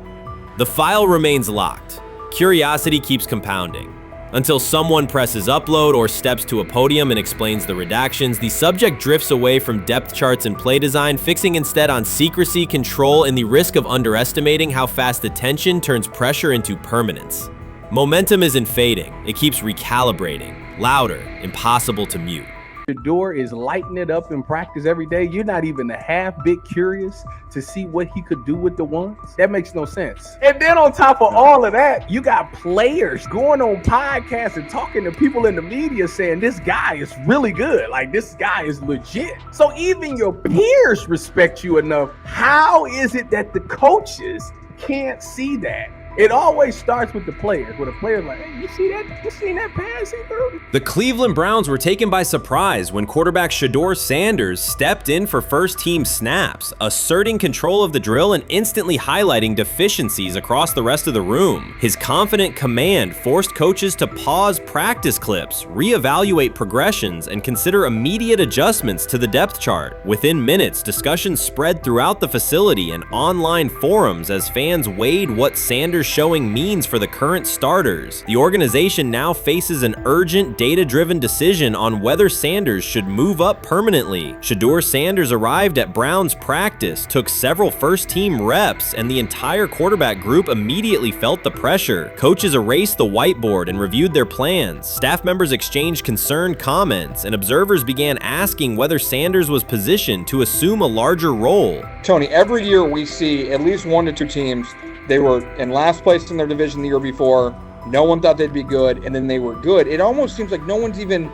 The file remains locked. Curiosity keeps compounding. Until someone presses upload or steps to a podium and explains the redactions, the subject drifts away from depth charts and play design, fixing instead on secrecy, control, and the risk of underestimating how fast attention turns pressure into permanence. Momentum isn't fading, it keeps recalibrating, louder, impossible to mute. Shedeur is lighting it up in practice every day. You're not even a half bit curious to see what he could do with the ones. That makes no sense. And then on top of all of that, you got players going on podcasts and talking to people in the media saying this guy is really good. Like, this guy is legit. So even your peers respect you enough. How is it that the coaches can't see that? It always starts with the players, where the player's like, hey, you see that? You seen that pass he threw? The Cleveland Browns were taken by surprise when quarterback Shedeur Sanders stepped in for first-team snaps, asserting control of the drill and instantly highlighting deficiencies across the rest of the room. His confident command forced coaches to pause practice clips, reevaluate progressions, and consider immediate adjustments to the depth chart. Within minutes, discussions spread throughout the facility and online forums as fans weighed what Sanders Sanders showing means for the current starters. The organization now faces an urgent, data-driven decision on whether Sanders should move up permanently. Shedeur Sanders arrived at Browns practice, took several first-team reps, and the entire quarterback group immediately felt the pressure. Coaches erased the whiteboard and reviewed their plans. Staff members exchanged concerned comments, and observers began asking whether Sanders was positioned to assume a larger role. Tony, every year we see at least 1 to 2 teams. They were in last place in their division the year before. No one thought they'd be good, and then they were good. It almost seems like no one's even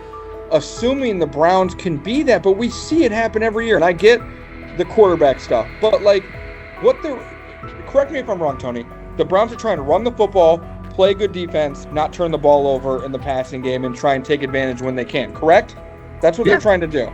assuming the Browns can be that, but we see it happen every year. And I get the quarterback stuff, but like, correct me if I'm wrong, Tony. The Browns are trying to run the football, play good defense, not turn the ball over in the passing game, and try and take advantage when they can, correct? That's what they're trying to do.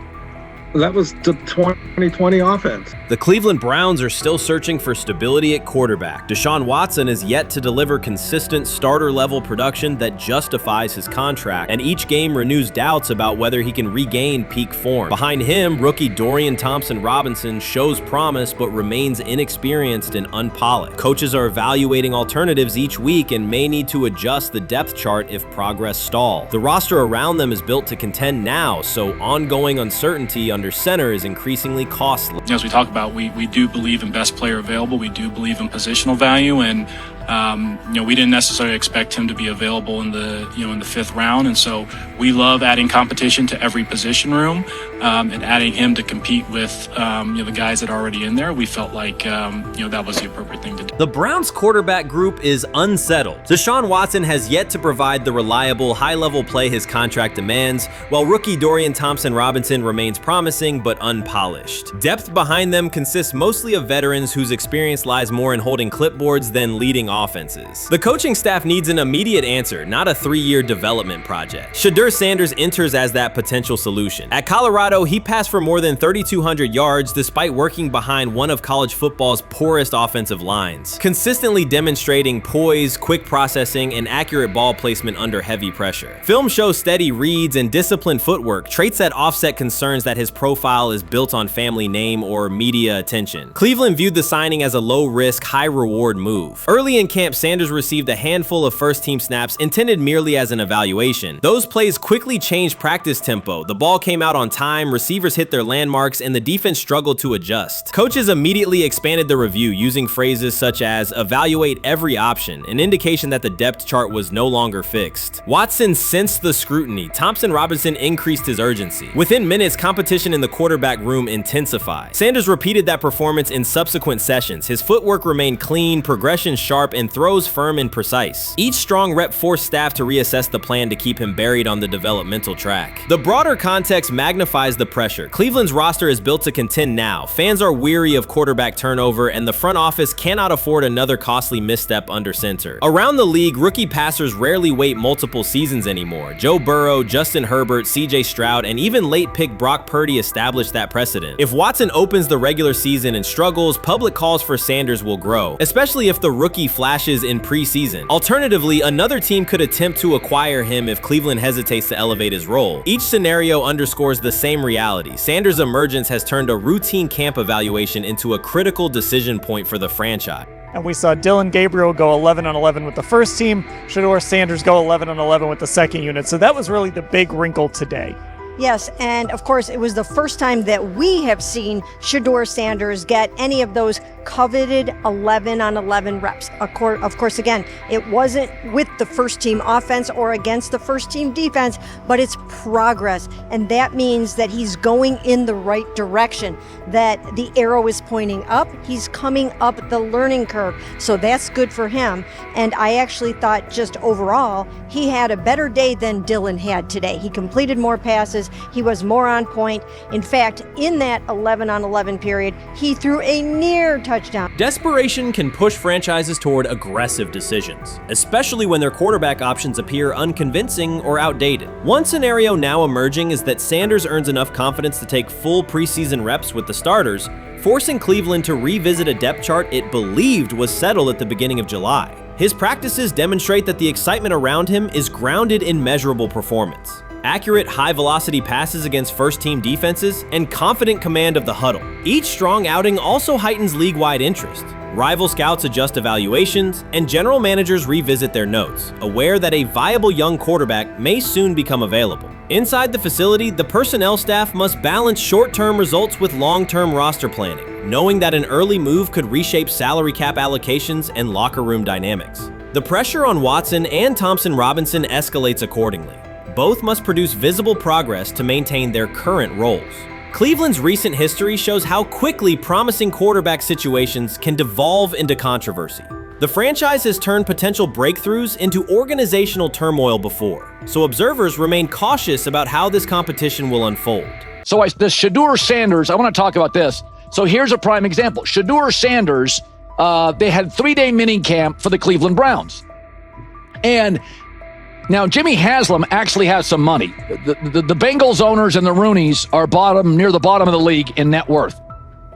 That was the 2020 offense. The Cleveland Browns are still searching for stability at quarterback. Deshaun Watson is yet to deliver consistent starter-level production that justifies his contract, and each game renews doubts about whether he can regain peak form. Behind him, rookie Deion Robinson shows promise but remains inexperienced and unpolished. Coaches are evaluating alternatives each week and may need to adjust the depth chart if progress stalls. The roster around them is built to contend now, so ongoing uncertainty under center is increasingly costly. As we talk about, we do believe in best player available. We do believe in positional value, and we didn't necessarily expect him to be available in the in the 5th round, and so we love adding competition to every position room and adding him to compete with the guys that are already in there. We felt like that was the appropriate thing to do. The Browns quarterback group is unsettled. Deshaun Watson has yet to provide the reliable, high-level play his contract demands, while rookie Deion Robinson remains promising but unpolished. Depth behind them consists mostly of veterans whose experience lies more in holding clipboards than leading offenses. The coaching staff needs an immediate answer, not a 3-year development project. Shedeur Sanders enters as that potential solution. At Colorado, he passed for more than 3,200 yards despite working behind one of college football's poorest offensive lines, consistently demonstrating poise, quick processing, and accurate ball placement under heavy pressure. Film shows steady reads and disciplined footwork, traits that offset concerns that his profile is built on family name or media attention. Cleveland viewed the signing as a low-risk, high-reward move. Early in camp, Sanders received a handful of first-team snaps intended merely as an evaluation. Those plays quickly changed practice tempo. The ball came out on time, receivers hit their landmarks, and the defense struggled to adjust. Coaches immediately expanded the review using phrases such as evaluate every option, an indication that the depth chart was no longer fixed. Watson sensed the scrutiny. Robinson increased his urgency. Within minutes, competition in the quarterback room intensified. Sanders repeated that performance in subsequent sessions. His footwork remained clean, progression sharp, and throws firm and precise. Each strong rep forced staff to reassess the plan to keep him buried on the developmental track. The broader context magnifies the pressure. Cleveland's roster is built to contend now. Fans are weary of quarterback turnover, and the front office cannot afford another costly misstep under center. Around the league, rookie passers rarely wait multiple seasons anymore. Joe Burrow, Justin Herbert, CJ Stroud, and even late pick Brock Purdy established that precedent. If Watson opens the regular season and struggles, public calls for Sanders will grow, especially if the rookie flashes in preseason. Alternatively, another team could attempt to acquire him if Cleveland hesitates to elevate his role. Each scenario underscores the same reality. Sanders' emergence has turned a routine camp evaluation into a critical decision point for the franchise. And we saw Dillon Gabriel go 11-11 with the first team, Shedeur Sanders go 11-11 with the second unit. So that was really the big wrinkle today. Yes, and of course, it was the first time that we have seen Shedeur Sanders get any of those coveted 11-on-11 reps. Of course, again, it wasn't with the first team offense or against the first team defense, but it's progress. And that means that he's going in the right direction, that the arrow is pointing up. He's coming up the learning curve. So that's good for him. And I actually thought just overall, he had a better day than Dillon had today. He completed more passes. He was more on point. In fact, in that 11-on-11 period, he threw a near touchdown. Desperation can push franchises toward aggressive decisions, especially when their quarterback options appear unconvincing or outdated. One scenario now emerging is that Sanders earns enough confidence to take full preseason reps with the starters, forcing Cleveland to revisit a depth chart it believed was settled at the beginning of July. His practices demonstrate that the excitement around him is grounded in measurable performance. Accurate, high-velocity passes against first-team defenses, and confident command of the huddle. Each strong outing also heightens league-wide interest. Rival scouts adjust evaluations, and general managers revisit their notes, aware that a viable young quarterback may soon become available. Inside the facility, the personnel staff must balance short-term results with long-term roster planning, knowing that an early move could reshape salary cap allocations and locker room dynamics. The pressure on Watson and Thompson Robinson escalates accordingly. Both must produce visible progress to maintain their current roles. Cleveland's recent history shows how quickly promising quarterback situations can devolve into controversy. The franchise has turned potential breakthroughs into organizational turmoil before, so observers remain cautious about how this competition will unfold. So the Shedeur Sanders, I want to talk about this. So here's a prime example. Shedeur Sanders, they had 3-day mini camp for the Cleveland Browns. And now Jimmy Haslam actually has some money. The Bengals owners and the Rooneys are near the bottom of the league in net worth.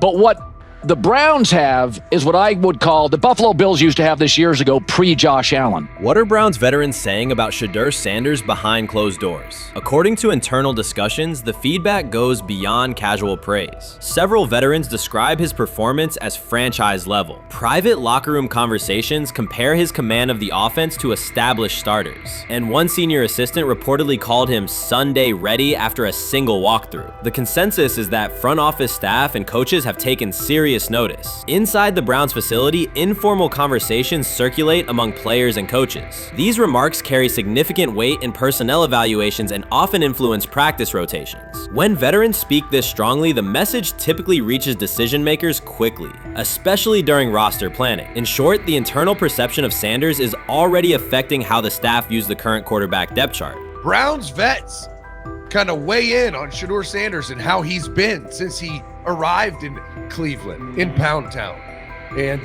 But what the Browns have is what I would call the Buffalo Bills used to have this years ago, pre-Josh Allen. What are Browns veterans saying about Shedeur Sanders behind closed doors? According to internal discussions, the feedback goes beyond casual praise. Several veterans describe his performance as franchise level. Private locker room conversations compare his command of the offense to established starters. And one senior assistant reportedly called him Sunday ready after a single walkthrough. The consensus is that front office staff and coaches have taken serious notice. Inside the Browns facility, informal conversations circulate among players and coaches. These remarks carry significant weight in personnel evaluations and often influence practice rotations. When veterans speak this strongly, the message typically reaches decision makers quickly, especially during roster planning. In short, the internal perception of Sanders is already affecting how the staff views the current quarterback depth chart. Browns vets kind of weigh in on Shedeur Sanders and how he's been since he arrived in Cleveland, in Pound Town. And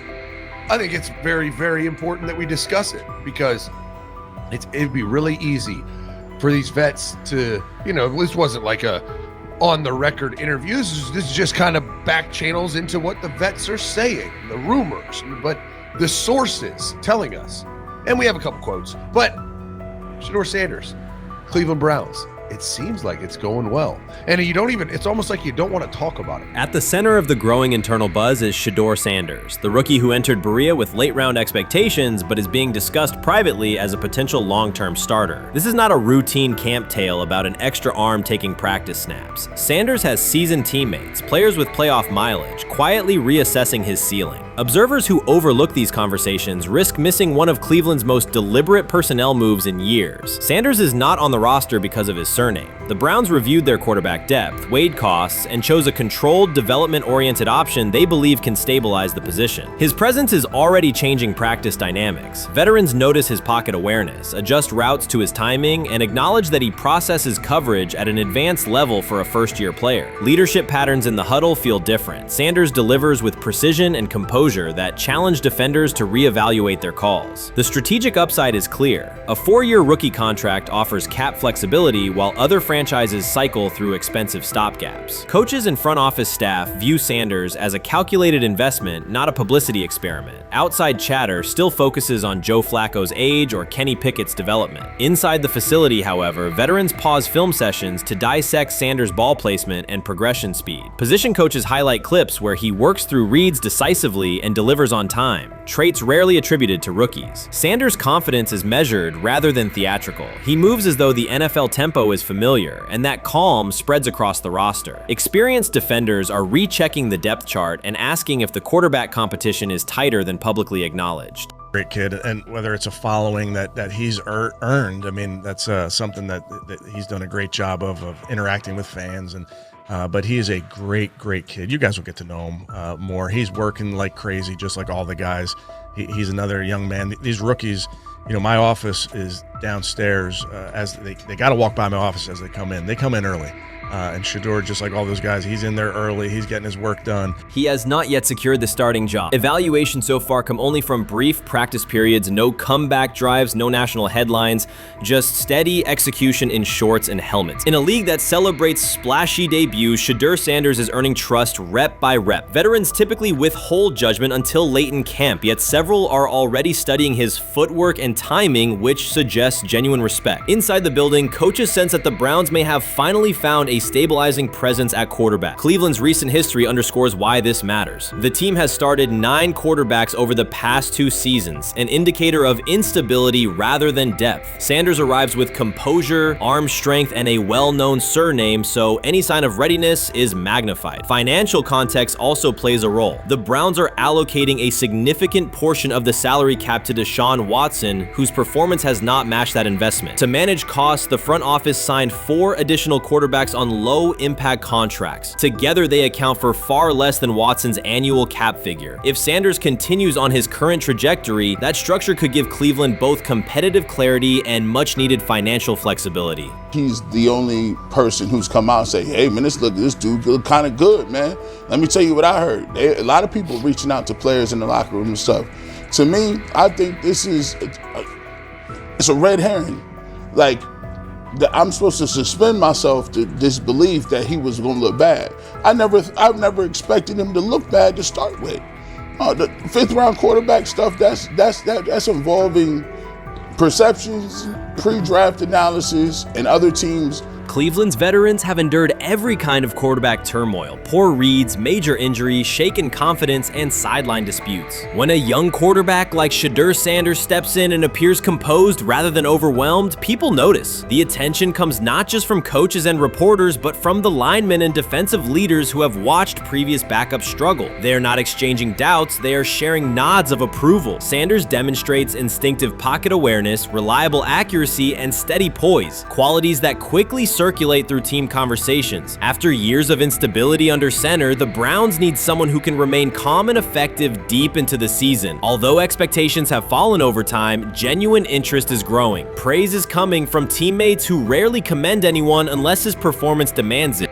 I think it's very, very important that we discuss it, because it'd be really easy for these vets to, this wasn't like a on-the-record interview. This is just kind of back channels into what the vets are saying, the rumors, but the sources telling us. And we have a couple quotes, but Shedeur Sanders, Cleveland Browns, it seems like it's going well. And it's almost like you don't want to talk about it. At the center of the growing internal buzz is Shedeur Sanders, the rookie who entered Berea with late-round expectations but is being discussed privately as a potential long-term starter. This is not a routine camp tale about an extra arm taking practice snaps. Sanders has seasoned teammates, players with playoff mileage, quietly reassessing his ceiling. Observers who overlook these conversations risk missing one of Cleveland's most deliberate personnel moves in years. Sanders is not on the roster because of his surname. The Browns reviewed their quarterback depth, weighed costs, and chose a controlled, development-oriented option they believe can stabilize the position. His presence is already changing practice dynamics. Veterans notice his pocket awareness, adjust routes to his timing, and acknowledge that he processes coverage at an advanced level for a first-year player. Leadership patterns in the huddle feel different. Sanders delivers with precision and composure that challenge defenders to reevaluate their calls. The strategic upside is clear. A 4-year rookie contract offers cap flexibility while other franchises cycle through expensive stopgaps. Coaches and front office staff view Sanders as a calculated investment, not a publicity experiment. Outside chatter still focuses on Joe Flacco's age or Kenny Pickett's development. Inside the facility, however, veterans pause film sessions to dissect Sanders' ball placement and progression speed. Position coaches highlight clips where he works through reads decisively and delivers on time, traits rarely attributed to rookies. Sanders' confidence is measured rather than theatrical. He moves as though the NFL tempo is familiar, and that calm spreads across the roster. Experienced defenders are rechecking the depth chart and asking if the quarterback competition is tighter than publicly acknowledged. Great kid, and whether it's a following that he's earned, I mean, that's something that he's done a great job of interacting with fans, and but he is a great kid. You guys will get to know him more. He's working like crazy, just like all the guys. He's another young man. These rookies, my office is downstairs. As they got to walk by my office as they come in. They come in early. And Shedeur, just like all those guys, he's in there early. He's getting his work done. He has not yet secured the starting job. Evaluations so far come only from brief practice periods, no comeback drives, no national headlines, just steady execution in shorts and helmets. In a league that celebrates splashy debuts, Shedeur Sanders is earning trust rep by rep. Veterans typically withhold judgment until late in camp, yet several are already studying his footwork and timing, which suggests genuine respect. Inside the building, coaches sense that the Browns may have finally found a a stabilizing presence at quarterback. Cleveland's recent history underscores why this matters. The team has started 9 quarterbacks over the past 2 seasons, an indicator of instability rather than depth. Sanders arrives with composure, arm strength, and a well-known surname, so any sign of readiness is magnified. Financial context also plays a role. The Browns are allocating a significant portion of the salary cap to Deshaun Watson, whose performance has not matched that investment. To manage costs, the front office signed 4 additional quarterbacks on low-impact contracts. Together, they account for far less than Watson's annual cap figure. If Sanders continues on his current trajectory, that structure could give Cleveland both competitive clarity and much-needed financial flexibility. He's the only person who's come out and say, hey man, this dude look kind of good, man. Let me tell you what I heard. A lot of people reaching out to players in the locker room and stuff. To me, I think this is it's a red herring. Like, I'm supposed to suspend myself to this belief that he was going to look bad. I've never expected him to look bad to start with. The 5th round quarterback stuff, that's involving perceptions, pre-draft analysis, and other teams. Cleveland's veterans have endured every kind of quarterback turmoil: poor reads, major injuries, shaken confidence, and sideline disputes. When a young quarterback like Shedeur Sanders steps in and appears composed rather than overwhelmed, people notice. The attention comes not just from coaches and reporters, but from the linemen and defensive leaders who have watched previous backups struggle. They are not exchanging doubts, they are sharing nods of approval. Sanders demonstrates instinctive pocket awareness, reliable accuracy, and steady poise, qualities that quickly circulate through team conversations. After years of instability under center, the Browns need someone who can remain calm and effective deep into the season. Although expectations have fallen over time, genuine interest is growing. Praise is coming from teammates who rarely commend anyone unless his performance demands it.